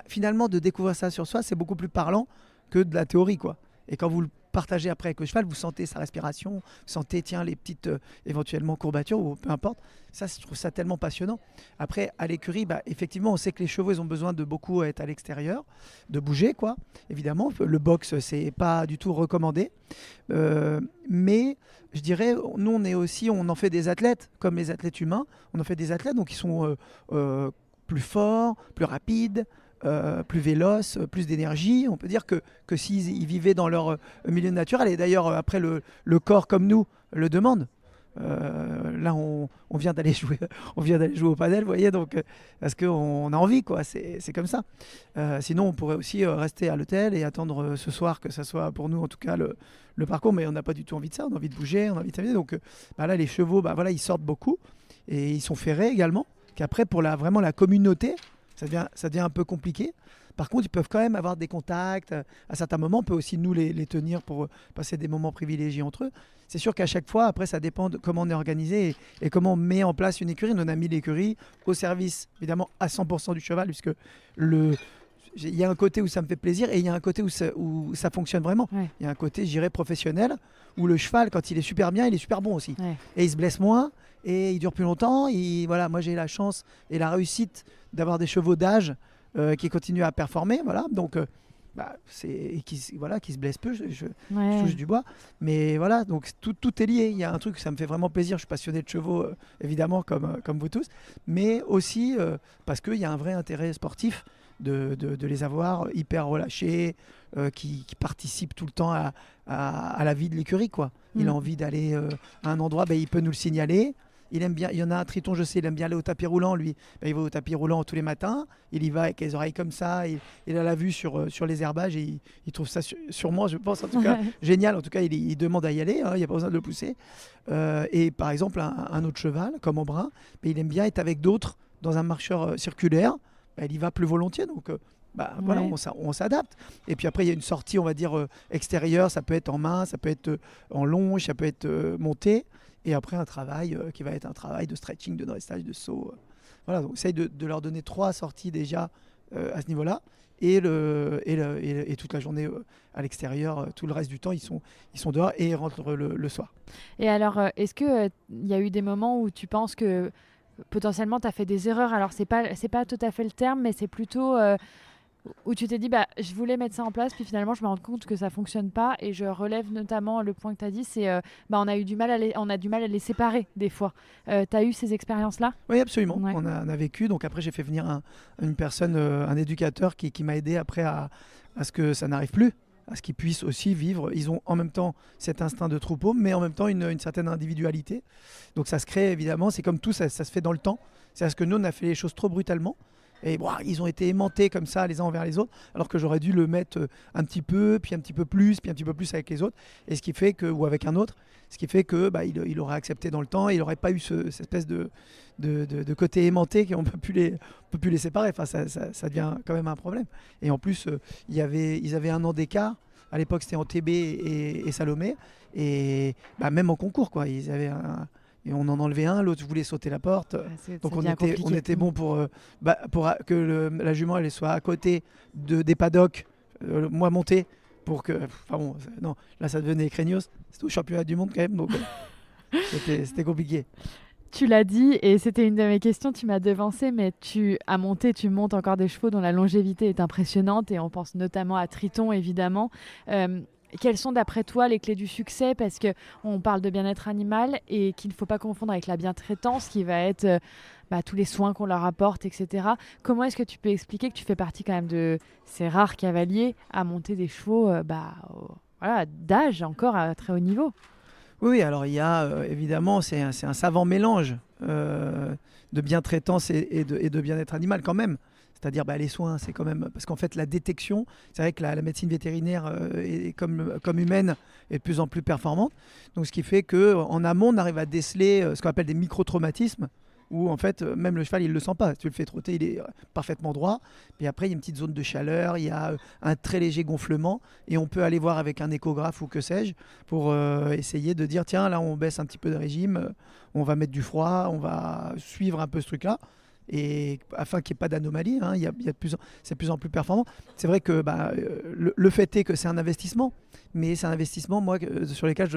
finalement de découvrir ça sur soi, c'est beaucoup plus parlant que de la théorie, quoi. Et quand vous le partagez après avec le cheval, vous sentez sa respiration, vous sentez les petites éventuellement courbatures ou peu importe. Ça, je trouve ça tellement passionnant. Après, à l'écurie, effectivement, on sait que les chevaux, ils ont besoin de beaucoup être à l'extérieur, de bouger, quoi. Évidemment, le box, c'est pas du tout recommandé. Mais je dirais, nous, on en fait des athlètes, comme les athlètes humains. On en fait des athlètes, donc ils sont plus forts, plus rapides, plus véloces, plus d'énergie. On peut dire que s'ils vivaient dans leur milieu naturel, et d'ailleurs après le corps comme nous le demande. Là on vient d'aller jouer au padel, vous voyez, donc parce qu'on a envie, quoi. C'est comme ça. Sinon on pourrait aussi rester à l'hôtel et attendre ce soir que ça soit pour nous en tout cas le parcours, mais on n'a pas du tout envie de ça. On a envie de bouger, on a envie de s'amuser. Donc là les chevaux, ils sortent beaucoup et ils sont ferrés également. Qu'après pour vraiment la communauté, ça devient un peu compliqué. Par contre, ils peuvent quand même avoir des contacts. À certains moments, on peut aussi nous les tenir pour passer des moments privilégiés entre eux. C'est sûr qu'à chaque fois, après, ça dépend de comment on est organisé et comment on met en place une écurie. On a mis l'écurie au service, évidemment, à 100% du cheval, puisque il y a un côté où ça me fait plaisir et il y a un côté où ça fonctionne vraiment. Ouais. Il y a un côté, je dirais, professionnel, où le cheval, quand il est super bien, il est super bon aussi. Ouais. Et il se blesse moins et il dure plus longtemps. Voilà, moi, j'ai la chance et la réussite d'avoir des chevaux d'âge qui continuent à performer. Voilà, donc... qui se blesse peu, je touche du bois, mais voilà, donc tout est lié. Il y a un truc, ça me fait vraiment plaisir, je suis passionné de chevaux évidemment comme vous tous, mais aussi parce qu'il y a un vrai intérêt sportif de les avoir hyper relâchés, qui participent tout le temps à la vie de l'écurie, quoi. Il a envie d'aller à un endroit, il peut nous le signaler. Il aime bien, il y en a un Triton, je sais, il aime bien aller au tapis roulant, lui. Il va au tapis roulant tous les matins, il y va avec les oreilles comme ça, il a la vue sur les herbages et il trouve ça sûrement, je pense en tout cas, génial. En tout cas, il demande à y aller, il n'y a pas besoin de le pousser. Et par exemple, un autre cheval, comme Embrun, il aime bien être avec d'autres dans un marcheur circulaire, il y va plus volontiers, donc... voilà, on s'adapte. Et puis après, il y a une sortie, on va dire, extérieure, ça peut être en main, ça peut être en longe, ça peut être monté. Et après, un travail qui va être un travail de stretching, de dressage, de saut. Voilà, donc on essaye de leur donner 3 sorties déjà à ce niveau-là. Et toute la journée à l'extérieur, tout le reste du temps, ils sont dehors et ils rentrent le soir. Et alors, est-ce qu'il y a eu des moments où tu penses que potentiellement tu as fait des erreurs. Alors c'est pas tout à fait le terme, mais c'est plutôt où tu t'es dit je voulais mettre ça en place, puis finalement je me rends compte que ça fonctionne pas, et je relève notamment le point que tu as dit, c'est on a du mal à les séparer des fois. Tu as eu ces expériences-là? Oui, absolument. Ouais. On a vécu, donc après j'ai fait venir une personne, un éducateur qui m'a aidé après à ce que ça n'arrive plus, à ce qu'ils puissent aussi vivre. Ils ont en même temps cet instinct de troupeau, mais en même temps une certaine individualité. Donc ça se crée évidemment, c'est comme tout, ça se fait dans le temps. C'est parce que nous on a fait les choses trop brutalement. Et ils ont été aimantés comme ça les uns envers les autres, alors que j'aurais dû le mettre un petit peu, puis un petit peu plus, puis un petit peu plus avec les autres, et ce qui fait que, ou avec un autre, ce qui fait que il aurait accepté dans le temps, et il n'aurait pas eu cette espèce de côté aimanté qu'on peut plus les séparer. Enfin, ça devient quand même un problème. Et en plus, ils avaient 1 an d'écart. À l'époque, c'était en TB et Salomé, et même en concours, quoi. Et on en enlevait un, l'autre voulait sauter la porte. Donc on était bon pour que la jument elle soit à côté des paddocks, moi monté, pour que... Enfin bon, non, là ça devenait craignos. C'était au championnat du monde quand même, donc c'était compliqué. Tu l'as dit, et c'était une de mes questions, tu m'as devancé, mais tu montes encore des chevaux dont la longévité est impressionnante, et on pense notamment à Triton, évidemment. Quelles sont d'après toi les clés du succès? Parce qu'on parle de bien-être animal, et qu'il ne faut pas confondre avec la bientraitance qui va être tous les soins qu'on leur apporte, etc. Comment est-ce que tu peux expliquer que tu fais partie quand même de ces rares cavaliers à monter des chevaux d'âge encore à très haut niveau? Oui, alors il y a évidemment, c'est un savant mélange de bientraitance et de bien-être animal quand même. C'est-à-dire les soins, c'est quand même... Parce qu'en fait, la détection, c'est vrai que la médecine vétérinaire est comme humaine est de plus en plus performante. Donc, ce qui fait qu'en amont, on arrive à déceler ce qu'on appelle des micro-traumatismes, où en fait, même le cheval, il ne le sent pas. Si tu le fais trotter, il est parfaitement droit. Puis après, il y a une petite zone de chaleur, il y a un très léger gonflement, et on peut aller voir avec un échographe ou que sais-je, pour essayer de dire, tiens, là, on baisse un petit peu de régime, on va mettre du froid, on va suivre un peu ce truc-là. Et afin qu'il n'y ait pas d'anomalie, c'est de plus en plus performant. C'est vrai que le fait est que c'est un investissement, mais c'est un investissement sur lequel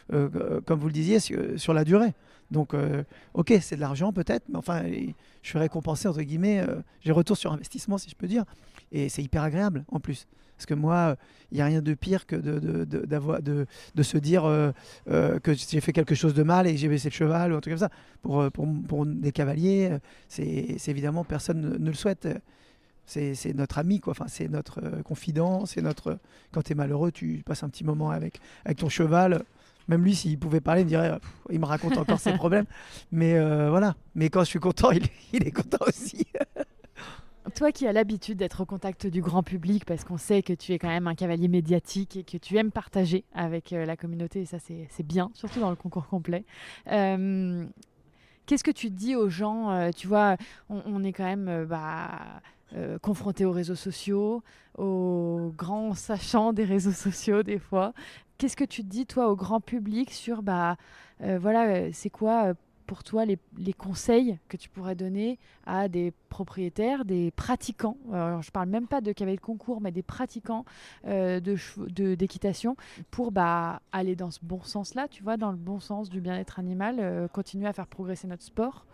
comme vous le disiez, sur la durée. Donc, ok, c'est de l'argent peut-être, mais enfin, je suis récompensé entre guillemets. J'ai retour sur investissement, si je peux dire, et c'est hyper agréable en plus. Parce que moi, il n'y a rien de pire que de se dire que j'ai fait quelque chose de mal et que j'ai baissé le cheval ou un truc comme ça. Pour des cavaliers, c'est évidemment, personne ne le souhaite. C'est notre ami, quoi. Enfin, c'est notre confident. Quand tu es malheureux, tu passes un petit moment avec ton cheval. Même lui, s'il pouvait parler, il me dirait, il me raconte encore ses problèmes. Mais voilà. Mais quand je suis content, il est content aussi. Toi qui as l'habitude d'être au contact du grand public, parce qu'on sait que tu es quand même un cavalier médiatique et que tu aimes partager avec la communauté, et ça c'est bien, surtout dans le concours complet. Qu'est-ce que tu dis aux gens? Tu vois, on est quand même confronté aux réseaux sociaux, aux grands sachants des réseaux sociaux des fois. Qu'est-ce que tu dis toi au grand public sur c'est quoi pour toi les conseils que tu pourrais donner à des propriétaires, des pratiquants, alors je parle même pas de cavaliers de concours, mais des pratiquants d'équitation, pour aller dans ce bon sens-là, tu vois, dans le bon sens du bien-être animal, continuer à faire progresser notre sport?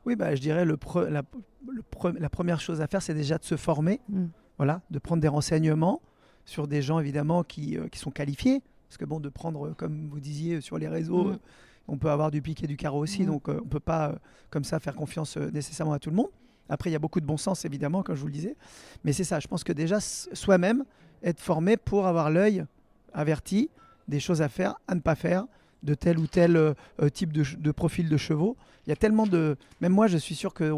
Oui, je dirais la première chose à faire, c'est déjà de se former, voilà, de prendre des renseignements sur des gens évidemment qui sont qualifiés, parce que de prendre, comme vous disiez, sur les réseaux... On peut avoir du pic et du carreau aussi, donc on ne peut pas comme ça faire confiance nécessairement à tout le monde. Après, il y a beaucoup de bon sens, évidemment, comme je vous le disais. Mais c'est ça, je pense que déjà, soi-même, être formé pour avoir l'œil averti des choses à faire, à ne pas faire, de tel ou tel type de profil de chevaux. Il y a tellement de... Même moi, je suis sûr que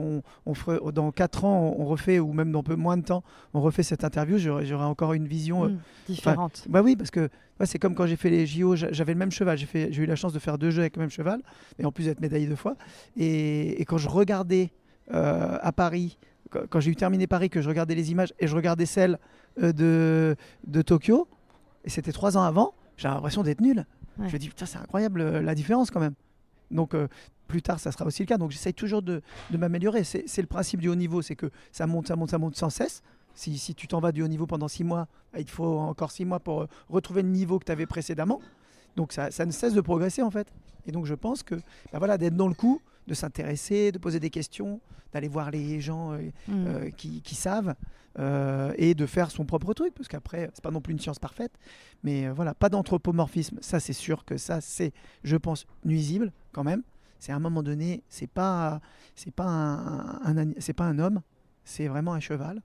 dans 4 ans, on refait, ou même dans un peu moins de temps, on refait cette interview, j'aurai encore une vision... différente. Oui, parce que c'est comme quand j'ai fait les JO, j'avais le même cheval. J'ai eu la chance de faire 2 jeux avec le même cheval, et en plus d'être médaillé 2 fois. Et quand je regardais à Paris, quand j'ai eu terminé Paris, que je regardais les images, et je regardais celles de Tokyo, et c'était 3 ans avant, j'avais l'impression d'être nul. Ouais. Je me dis, putain, c'est incroyable la différence quand même. Donc, plus tard, ça sera aussi le cas. Donc, j'essaye toujours de m'améliorer. C'est le principe du haut niveau, c'est que ça monte sans cesse. Si tu t'en vas du haut niveau pendant 6 mois, il te faut encore 6 mois pour retrouver le niveau que tu avais précédemment. Donc, ça ne cesse de progresser, en fait. Et donc, je pense que d'être dans le coup, de s'intéresser, de poser des questions, d'aller voir les gens qui savent et de faire son propre truc, parce qu'après, c'est pas non plus une science parfaite, mais voilà, pas d'anthropomorphisme. Ça, c'est sûr que ça, c'est, je pense, nuisible quand même. C'est à un moment donné, c'est pas un homme, c'est vraiment un cheval.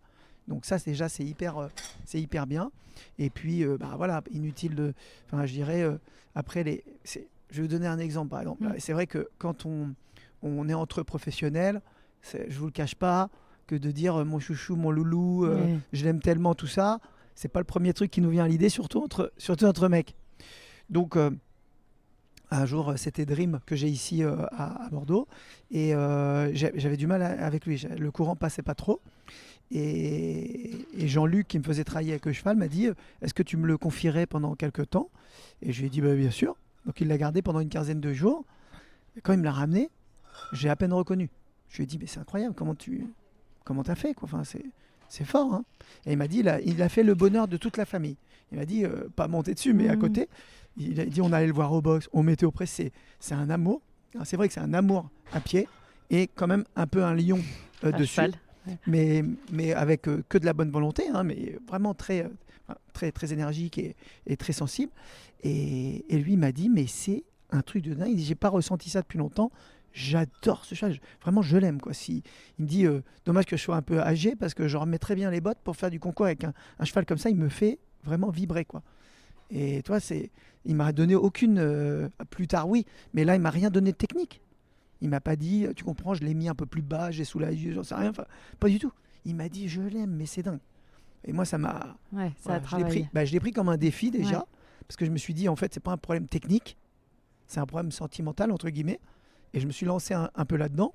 Donc ça, déjà, c'est hyper bien. Et puis, voilà, inutile de... Enfin, je dirais, après, je vais vous donner un exemple, par exemple. C'est vrai que quand on est entre professionnels, je vous le cache pas, que de dire mon chouchou, mon loulou, je l'aime tellement, tout ça, c'est pas le premier truc qui nous vient à l'idée, surtout entre mecs. Donc... un jour, c'était Dream que j'ai ici à Bordeaux et j'avais du mal avec lui. Le courant passait pas trop. Et Jean-Luc, qui me faisait travailler avec le cheval, m'a dit est-ce que tu me le confierais pendant quelques temps? Et je lui ai dit bien sûr. Donc il l'a gardé pendant une quinzaine de jours. Et quand il me l'a ramené, j'ai à peine reconnu. Je lui ai dit mais c'est incroyable, comment t'as fait quoi? Enfin, c'est fort. Hein. Et il m'a dit il a fait le bonheur de toute la famille. Il m'a dit pas monter dessus, mais à côté. Il a dit on allait le voir au box, au météo presse, c'est un amour. Alors, c'est vrai que c'est un amour à pied et quand même un peu un lion dessus. Ouais. Mais avec que de la bonne volonté, hein, mais vraiment très, très, très énergique et très sensible. Et lui il m'a dit mais c'est un truc de dingue. Il dit j'ai pas ressenti ça depuis longtemps. J'adore ce cheval. Vraiment je l'aime quoi. Il me dit dommage que je sois un peu âgé parce que je remets très bien les bottes pour faire du concours avec un cheval comme ça. Il me fait vraiment vibrer quoi. Et toi, il m'a donné aucune... plus tard, oui, mais là, il m'a rien donné de technique. Il m'a pas dit, tu comprends, je l'ai mis un peu plus bas, j'ai soulagé, j'en sais rien. Enfin, pas du tout. Il m'a dit, je l'aime, mais c'est dingue. Et moi, ça m'a... Ouais, ça a travaillé. Je l'ai pris comme un défi déjà, parce que je me suis dit, en fait, c'est pas un problème technique, c'est un problème sentimental, entre guillemets. Et je me suis lancé un peu là-dedans,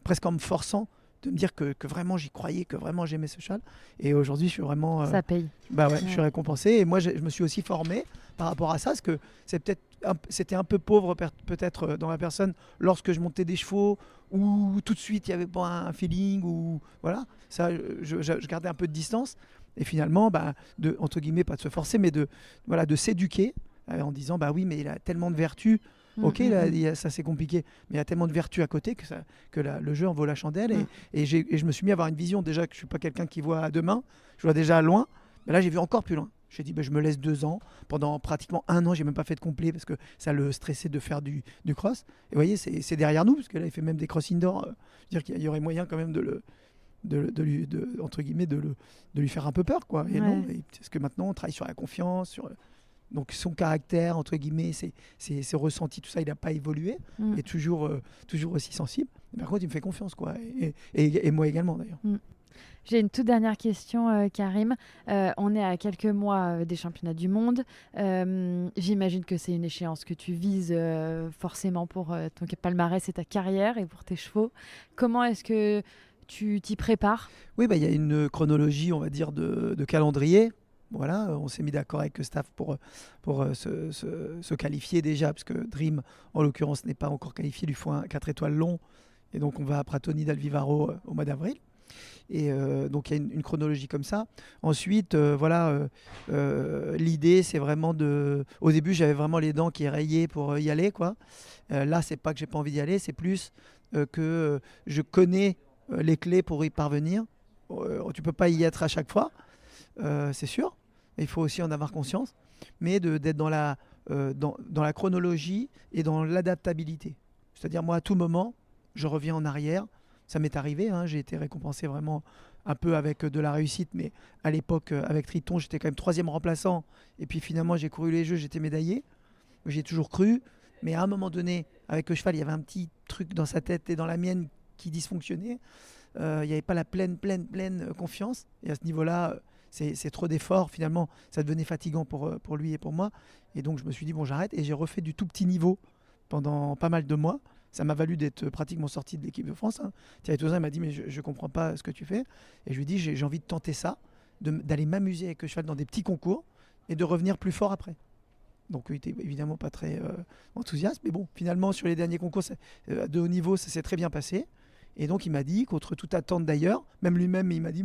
presque en me forçant de me dire que vraiment j'y croyais, que vraiment j'aimais ce cheval. Et aujourd'hui, je suis vraiment... ça paye. Je suis récompensé. Et moi, je me suis aussi formé par rapport à ça, parce que c'était un peu pauvre peut-être dans la personne lorsque je montais des chevaux, où tout de suite, il n'y avait pas un feeling, ou voilà. Ça, je gardais un peu de distance. Et finalement, entre guillemets, pas de se forcer, mais de s'éduquer en disant, oui, mais il a tellement de vertus. Ok, là, ça c'est compliqué, mais il y a tellement de vertus à côté que le jeu en vaut la chandelle. Et je me suis mis à avoir une vision déjà que je ne suis pas quelqu'un qui voit à deux mains, je vois déjà loin. Mais là, j'ai vu encore plus loin. J'ai dit, je me laisse 2 ans. Pendant pratiquement 1 an, j'ai même pas fait de complet parce que ça le stressait de faire du cross. Et vous voyez, c'est derrière nous, parce que là, il fait même des cross indoor. Je veux dire qu'il y aurait moyen quand même de lui faire un peu peur, quoi. Et non, parce que maintenant, on travaille sur la confiance, donc son caractère, entre guillemets, ses ressentis, tout ça, il n'a pas évolué, et toujours aussi sensible. Mais par contre, il me fait confiance, quoi. Et moi également, d'ailleurs. J'ai une toute dernière question, Karim. On est à quelques mois des championnats du monde. J'imagine que c'est une échéance que tu vises forcément pour ton palmarès et ta carrière et pour tes chevaux. Comment est-ce que tu t'y prépares? Oui, il y a une chronologie, on va dire, de calendrier. Voilà, on s'est mis d'accord avec le staff pour se qualifier déjà, parce que Dream, en l'occurrence, n'est pas encore qualifié. Il lui faut un 4 étoiles long. Et donc, on va à Pratoni d'Alvivaro au mois d'avril. Et donc, il y a une chronologie comme ça. Ensuite, l'idée, c'est vraiment de... Au début, j'avais vraiment les dents qui rayaient pour y aller, quoi. Là, c'est pas que j'ai pas envie d'y aller, c'est plus que je connais les clés pour y parvenir. Tu peux pas y être à chaque fois. C'est sûr, il faut aussi en avoir conscience, mais d'être dans la chronologie et dans l'adaptabilité. C'est-à-dire, moi, à tout moment, je reviens en arrière. Ça m'est arrivé, hein, j'ai été récompensé vraiment un peu avec de la réussite, mais à l'époque, avec Triton, j'étais quand même 3e remplaçant, et puis finalement, j'ai couru les Jeux, j'étais médaillé. J'ai toujours cru, mais à un moment donné, avec le cheval, il y avait un petit truc dans sa tête et dans la mienne qui dysfonctionnait. Il n'y avait pas la pleine confiance, et à ce niveau-là... C'est trop d'efforts, finalement, ça devenait fatigant pour lui et pour moi. Et donc, je me suis dit, j'arrête. Et j'ai refait du tout petit niveau pendant pas mal de mois. Ça m'a valu d'être pratiquement sorti de l'équipe de France. Hein. Thierry Touzin m'a dit, mais je ne comprends pas ce que tu fais. Et je lui ai dit, j'ai envie de tenter ça, d'aller m'amuser avec le cheval dans des petits concours et de revenir plus fort après. Donc, il n'était évidemment pas très enthousiaste. Mais bon, finalement, sur les derniers concours de haut niveau, ça s'est très bien passé. Et donc, il m'a dit qu'outre toute attente d'ailleurs, même lui-même, il m'a dit,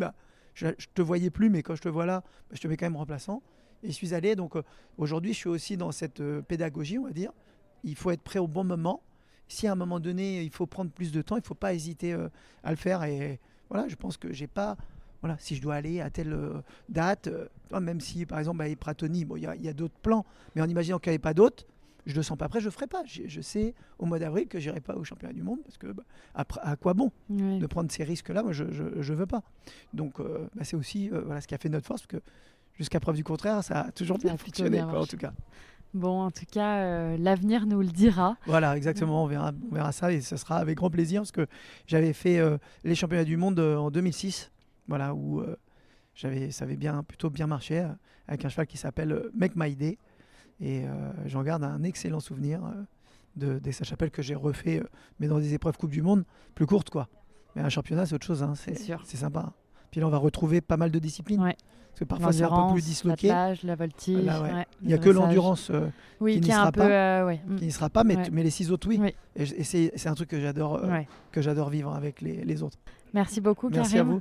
je te voyais plus, mais quand je te vois là, je te mets quand même remplaçant. Et je suis allé. Donc aujourd'hui, je suis aussi dans cette pédagogie, on va dire. Il faut être prêt au bon moment. si à un moment donné, il faut prendre plus de temps, il ne faut pas hésiter à le faire. Et voilà, je pense que j'ai pas... Voilà, si je dois aller à telle date, même si, par exemple, à Pratoni, bon, il y a d'autres plans, mais en imaginant qu'il n'y avait pas d'autres, je ne le sens pas prêt, je ne le ferai pas. Je sais au mois d'avril que je n'irai pas au championnat du monde, parce que après, à quoi bon de prendre ces risques-là? Moi, je ne veux pas. Donc, c'est aussi ce qui a fait notre force, parce que jusqu'à preuve du contraire, ça a toujours bien fonctionné, en tout cas. Bon, en tout cas, l'avenir nous le dira. Voilà, exactement, on verra ça, et ce sera avec grand plaisir, parce que j'avais fait les championnats du monde en 2006, voilà, où ça avait plutôt bien marché, avec un cheval qui s'appelle Make My Day. Et j'en garde un excellent souvenir des Saint-Chapelle que j'ai refait, mais dans des épreuves Coupe du Monde plus courtes, quoi. Mais un championnat, c'est autre chose, hein. C'est sympa. Puis là, on va retrouver pas mal de disciplines. Ouais. Parce que parfois, c'est un peu plus disloqué. L'attelage, la voltige. Là, ouais. Il n'y a que l'endurance qui n'y sera pas. Qui n'y sera pas, mais les 6 autres, oui. Et c'est un truc que j'adore vivre avec les autres. Merci beaucoup, Karim. Merci à vous.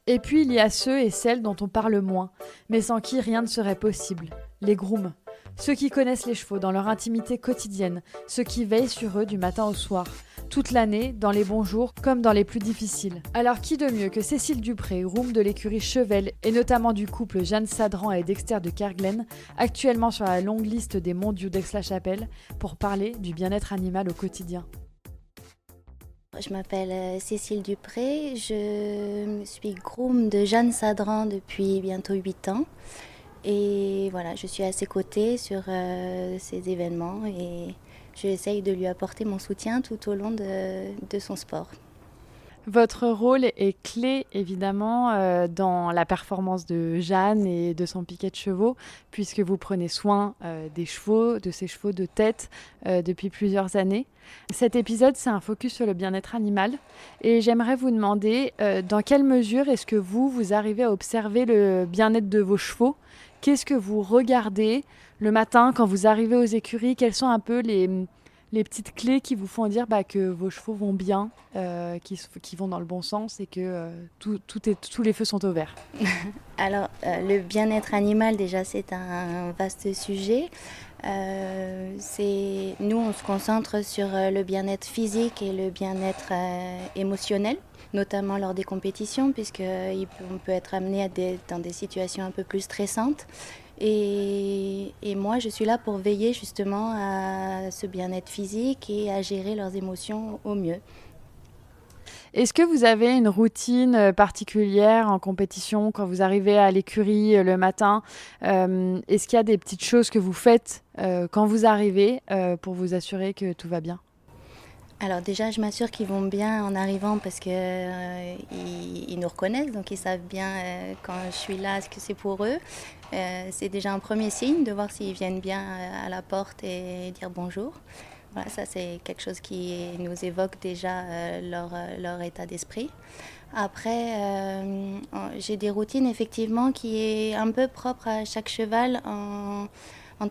Et puis il y a ceux et celles dont on parle moins, mais sans qui rien ne serait possible. Les grooms. Ceux qui connaissent les chevaux dans leur intimité quotidienne, ceux qui veillent sur eux du matin au soir, toute l'année, dans les bons jours comme dans les plus difficiles. Alors qui de mieux que Cécile Dupré, groom de l'écurie Chevel et notamment du couple Jeanne Sadran et Dexter de Kerglen, actuellement sur la longue liste des mondiaux d'Aix-la-Chapelle, pour parler du bien-être animal au quotidien. Je m'appelle Cécile Dupré, je suis groom de Jeanne Sadran depuis bientôt 8 ans. Et voilà, je suis à ses côtés sur ces événements et j'essaye de lui apporter mon soutien tout au long de son sport. Votre rôle est clé, évidemment, dans la performance de Jeanne et de son piquet de chevaux, puisque vous prenez soin des chevaux, de ses chevaux de tête, depuis plusieurs années. Cet épisode, c'est un focus sur le bien-être animal. Et j'aimerais vous demander, dans quelle mesure est-ce que vous arrivez à observer le bien-être de vos chevaux ? Qu'est-ce que vous regardez le matin quand vous arrivez aux écuries ? Quelles sont un peu les petites clés qui vous font dire que vos chevaux vont bien, qui vont dans le bon sens et que tous les feux sont au vert? Alors, le bien-être animal, déjà, c'est un vaste sujet. Nous, on se concentre sur le bien-être physique et le bien-être émotionnel, notamment lors des compétitions, puisqu'on peut être amené dans des situations un peu plus stressantes. Et moi, je suis là pour veiller justement à ce bien-être physique et à gérer leurs émotions au mieux. Est-ce que vous avez une routine particulière en compétition quand vous arrivez à l'écurie le matin ? Est-ce qu'il y a des petites choses que vous faites quand vous arrivez pour vous assurer que tout va bien ? Alors déjà, je m'assure qu'ils vont bien en arrivant parce qu'ils nous reconnaissent, donc ils savent bien quand je suis là, ce que c'est pour eux. C'est déjà un premier signe de voir s'ils viennent bien à la porte et dire bonjour. Voilà, ça c'est quelque chose qui nous évoque déjà leur état d'esprit. Après, j'ai des routines effectivement qui est un peu propre à chaque cheval en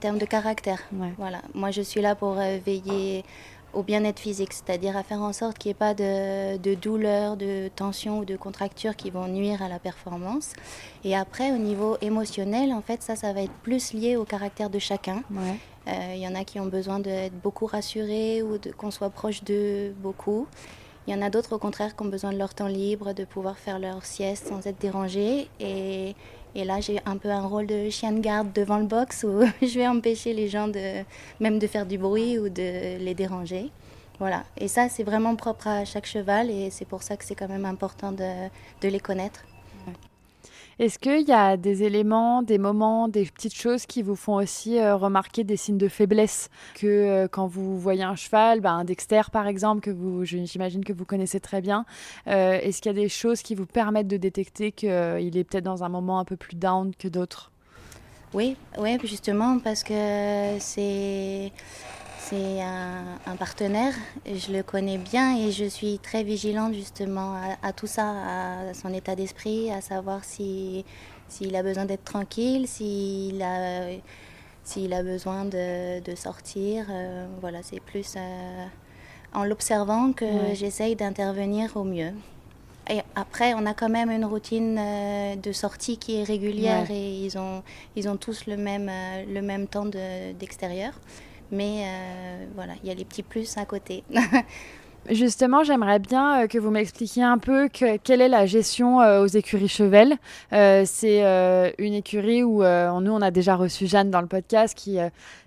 termes de caractère. Ouais. Voilà. Moi, je suis là pour veiller au bien-être physique, c'est-à-dire à faire en sorte qu'il n'y ait pas de douleur, de tension ou de contracture qui vont nuire à la performance. Et après, au niveau émotionnel, en fait, ça va être plus lié au caractère de chacun. Ouais. Y en a qui ont besoin d'être beaucoup rassurés ou qu'on soit proche d'eux beaucoup. Il y en a d'autres, au contraire, qui ont besoin de leur temps libre, de pouvoir faire leur sieste sans être dérangés. Et là, j'ai un peu un rôle de chien de garde devant le box où je vais empêcher les gens même de faire du bruit ou de les déranger. Voilà. Et ça, c'est vraiment propre à chaque cheval et c'est pour ça que c'est quand même important de les connaître. Est-ce qu'il y a des éléments, des moments, des petites choses qui vous font aussi remarquer des signes de faiblesse que quand vous voyez un cheval, un Dexter par exemple, j'imagine que vous connaissez très bien, est-ce qu'il y a des choses qui vous permettent de détecter qu'il est peut-être dans un moment un peu plus down que d'autres ? Oui, justement parce que c'est un partenaire, je le connais bien et je suis très vigilante justement à tout ça, à son état d'esprit, à savoir s'il a besoin d'être tranquille, s'il a besoin de sortir. Voilà, c'est plus en l'observant que j'essaye d'intervenir au mieux. Et après, on a quand même une routine de sortie qui est régulière et ils ont tous le même temps d'extérieur. Mais voilà, il y a les petits plus à côté. Justement, j'aimerais bien que vous m'expliquiez un peu quelle est la gestion aux écuries Chevelle. C'est une écurie où nous, on a déjà reçu Jeanne dans le podcast qui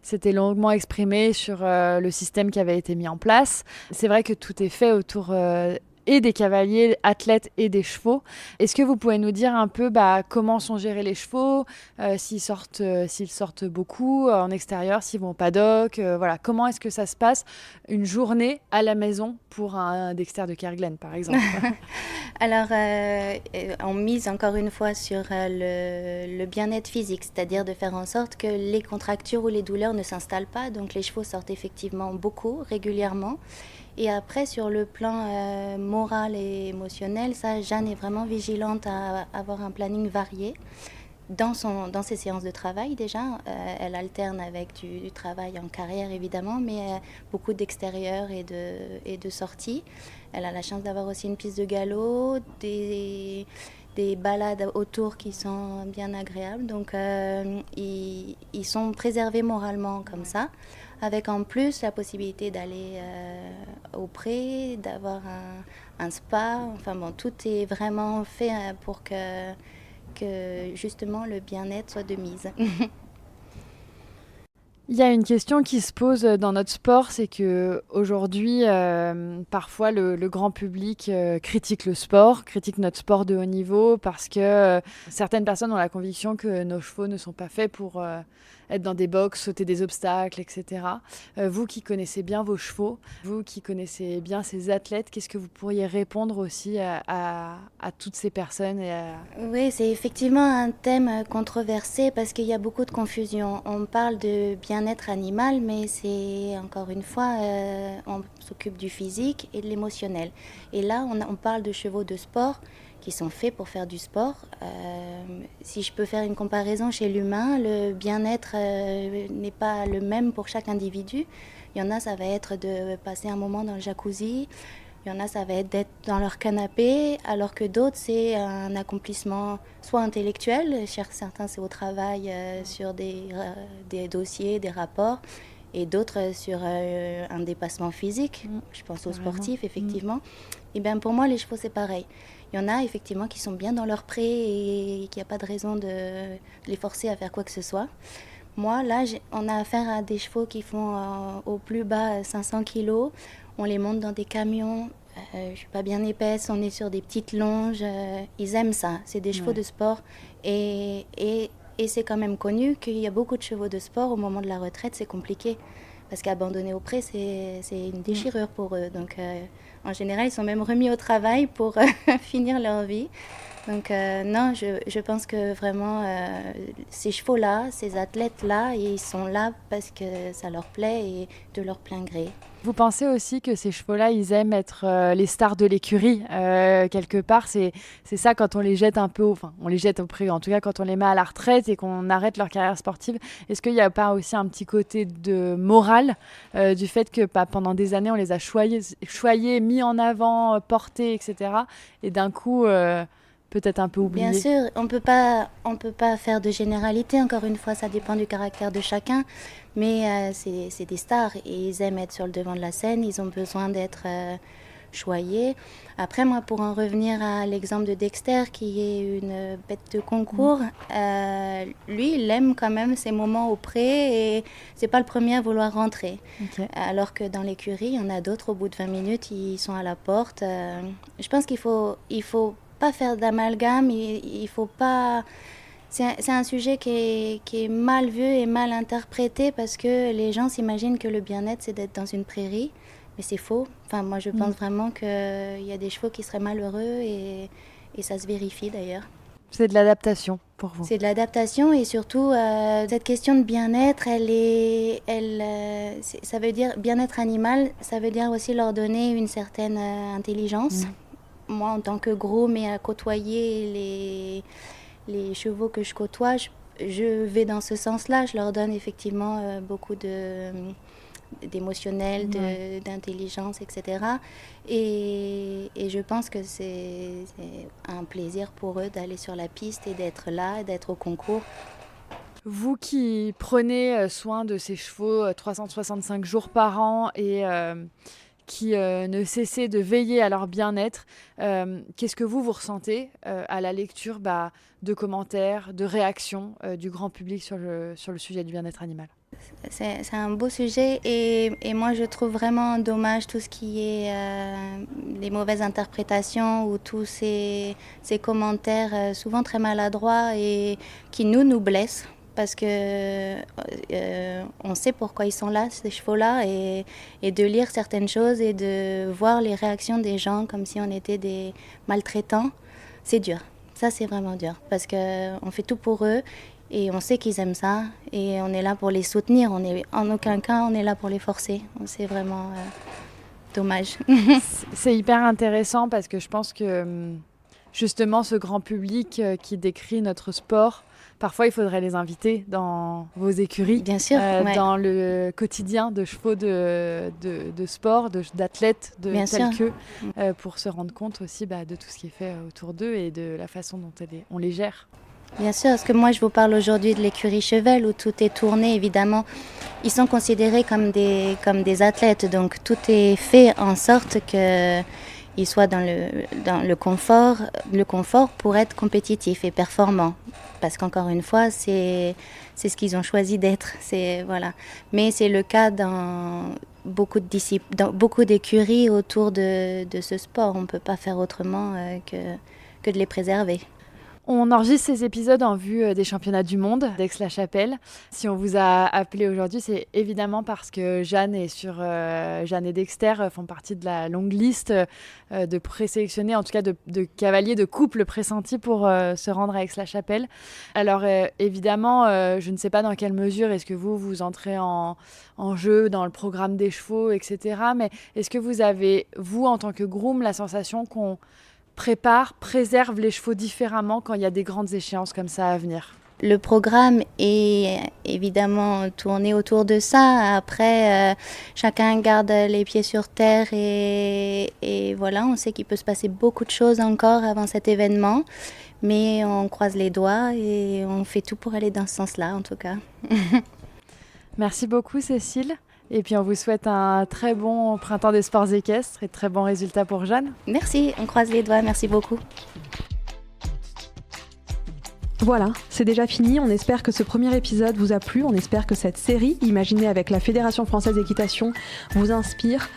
s'était longuement exprimée sur le système qui avait été mis en place. C'est vrai que tout est fait autour et des cavaliers, athlètes et des chevaux. Est-ce que vous pouvez nous dire un peu comment sont gérés les chevaux, s'ils sortent beaucoup en extérieur, s'ils vont au paddock, voilà. Comment est-ce que ça se passe une journée à la maison pour un Dexter de Kerguelen, par exemple? Alors, on mise encore une fois sur le bien-être physique, c'est-à-dire de faire en sorte que les contractures ou les douleurs ne s'installent pas. Donc, les chevaux sortent effectivement beaucoup, régulièrement. Et après, sur le plan moral et émotionnel, ça, Jeanne est vraiment vigilante à avoir un planning varié dans ses séances de travail déjà. Elle alterne avec du travail en carrière, évidemment, mais beaucoup d'extérieur et de sorties. Elle a la chance d'avoir aussi une piste de galop, des balades autour qui sont bien agréables. Donc, ils sont préservés moralement comme ça, avec en plus la possibilité d'aller au pré, d'avoir un spa. Enfin bon, tout est vraiment fait pour que justement le bien-être soit de mise. Il y a une question qui se pose dans notre sport, c'est que aujourd'hui, parfois le grand public critique le sport, critique notre sport de haut niveau parce que certaines personnes ont la conviction que nos chevaux ne sont pas faits pour être dans des boxes, sauter des obstacles, etc. Vous qui connaissez bien vos chevaux, vous qui connaissez bien ces athlètes, qu'est-ce que vous pourriez répondre aussi à toutes ces personnes Oui, c'est effectivement un thème controversé parce qu'il y a beaucoup de confusion. On parle de bien-être animal, mais c'est encore une fois, on s'occupe du physique et de l'émotionnel. Et là, on parle de chevaux de sport qui sont faits pour faire du sport. Si je peux faire une comparaison chez l'humain, le bien-être n'est pas le même pour chaque individu. Il y en a, ça va être de passer un moment dans le jacuzzi. Il y en a, ça va être d'être dans leur canapé, alors que d'autres, c'est un accomplissement soit intellectuel, chez certains, c'est au travail sur des dossiers, des rapports, et d'autres sur un dépassement physique. Je pense aux sportifs, effectivement. Et bien, pour moi, les chevaux, c'est pareil. Il y en a, effectivement, qui sont bien dans leur pré et qu'il n'y a pas de raison de les forcer à faire quoi que ce soit. Moi, là, on a affaire à des chevaux qui font au plus bas 500 kilos. On les monte dans des camions. Je ne suis pas bien épaisse, on est sur des petites longes. Ils aiment ça. C'est des chevaux de sport. Et c'est quand même connu qu'il y a beaucoup de chevaux de sport. Au moment de la retraite, c'est compliqué. Parce qu'abandonner au pré, c'est une déchirure pour eux. Donc, en général, ils sont même remis au travail pour finir leur vie. Donc, non, je pense que vraiment, ces chevaux-là, ces athlètes-là, ils sont là parce que ça leur plaît et de leur plein gré. Vous pensez aussi que ces chevaux-là, ils aiment être les stars de l'écurie quelque part, c'est ça quand on les jette un peu, enfin on les jette au pré, en tout cas quand on les met à la retraite et qu'on arrête leur carrière sportive. Est-ce qu'il n'y a pas aussi un petit côté de morale du fait que pendant des années on les a choyés, mis en avant, portés, etc. Et d'un coup peut-être un peu oubliés. Bien sûr, on peut pas faire de généralité. Encore une fois, ça dépend du caractère de chacun. Mais c'est des stars et ils aiment être sur le devant de la scène. Ils ont besoin d'être choyés. Après, moi, pour en revenir à l'exemple de Dexter, qui est une bête de concours, lui, il aime quand même ses moments au pré et c'est pas le premier à vouloir rentrer. Okay. Alors que dans l'écurie, il y en a d'autres, au bout de 20 minutes, ils sont à la porte. Je pense qu'il faut pas faire d'amalgame, il faut pas... C'est un sujet qui est mal vu et mal interprété parce que les gens s'imaginent que le bien-être, c'est d'être dans une prairie. Mais c'est faux. Enfin, moi, je pense vraiment qu'il y a des chevaux qui seraient malheureux et ça se vérifie d'ailleurs. C'est de l'adaptation pour vous. C'est de l'adaptation et surtout, cette question de bien-être, ça veut dire bien-être animal, ça veut dire aussi leur donner une certaine intelligence. Moi, en tant que groom et à côtoyer les chevaux que je côtoie, je vais dans ce sens-là. Je leur donne effectivement beaucoup d'émotionnel, d'intelligence, etc. Et je pense que c'est un plaisir pour eux d'aller sur la piste et d'être là, d'être au concours. Vous qui prenez soin de ces chevaux 365 jours par an et qui ne cessez de veiller à leur bien-être, qu'est-ce que vous ressentez à la lecture de commentaires, de réactions du grand public sur le sujet du bien-être animal ? C'est un beau sujet et moi je trouve vraiment dommage tout ce qui est les mauvaises interprétations ou tous ces commentaires souvent très maladroits et qui nous blessent. Parce que on sait pourquoi ils sont là, ces chevaux-là, et de lire certaines choses et de voir les réactions des gens comme si on était des maltraitants, c'est dur. Ça, c'est vraiment dur, parce qu'on fait tout pour eux et on sait qu'ils aiment ça et on est là pour les soutenir. En aucun cas, on est là pour les forcer. C'est vraiment dommage. C'est hyper intéressant parce que je pense que justement, ce grand public qui décrit notre sport, parfois, il faudrait les inviter dans vos écuries, bien sûr, dans le quotidien de chevaux de sport, d'athlètes tels qu'eux, pour se rendre compte aussi de tout ce qui est fait autour d'eux et de la façon dont on les gère. Bien sûr, parce que moi, je vous parle aujourd'hui de l'écurie Chevelle où tout est tourné, évidemment. Ils sont considérés comme des athlètes, donc tout est fait en sorte qu'ils soient dans le confort pour être compétitifs et performants. Parce qu'encore une fois, c'est ce qu'ils ont choisi d'être. Voilà. Mais c'est le cas dans beaucoup d'écuries autour de ce sport. On ne peut pas faire autrement que de les préserver. On enregistre ces épisodes en vue des championnats du monde d'Aix-la-Chapelle. Si on vous a appelé aujourd'hui, c'est évidemment parce que Jeanne et Dexter font partie de la longue liste de présélectionnés, en tout cas de cavaliers, de couples pressentis pour se rendre à Aix-la-Chapelle. Alors évidemment, je ne sais pas dans quelle mesure est-ce que vous entrez en jeu dans le programme des chevaux, etc. Mais est-ce que vous avez, vous, en tant que groom, la sensation qu'on préserve les chevaux différemment quand il y a des grandes échéances comme ça à venir? Le programme est évidemment tourné autour de ça. Après, chacun garde les pieds sur terre et voilà, on sait qu'il peut se passer beaucoup de choses encore avant cet événement. Mais on croise les doigts et on fait tout pour aller dans ce sens-là, en tout cas. Merci beaucoup, Cécile. Et puis on vous souhaite un très bon printemps des sports équestres et de très bons résultats pour Jeanne. Merci, on croise les doigts, merci beaucoup. Voilà, c'est déjà fini. On espère que ce premier épisode vous a plu. On espère que cette série, imaginée avec la Fédération Française d'Équitation, vous inspire.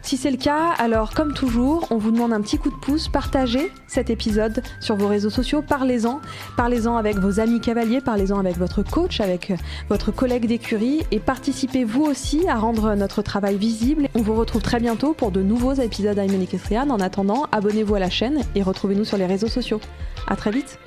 Si c'est le cas, alors comme toujours, on vous demande un petit coup de pouce, partagez cet épisode sur vos réseaux sociaux, parlez-en avec vos amis cavaliers, parlez-en avec votre coach, avec votre collègue d'écurie et participez vous aussi à rendre notre travail visible. On vous retrouve très bientôt pour de nouveaux épisodes d'Hymen Equestrian. En attendant, abonnez-vous à la chaîne et retrouvez-nous sur les réseaux sociaux. À très vite.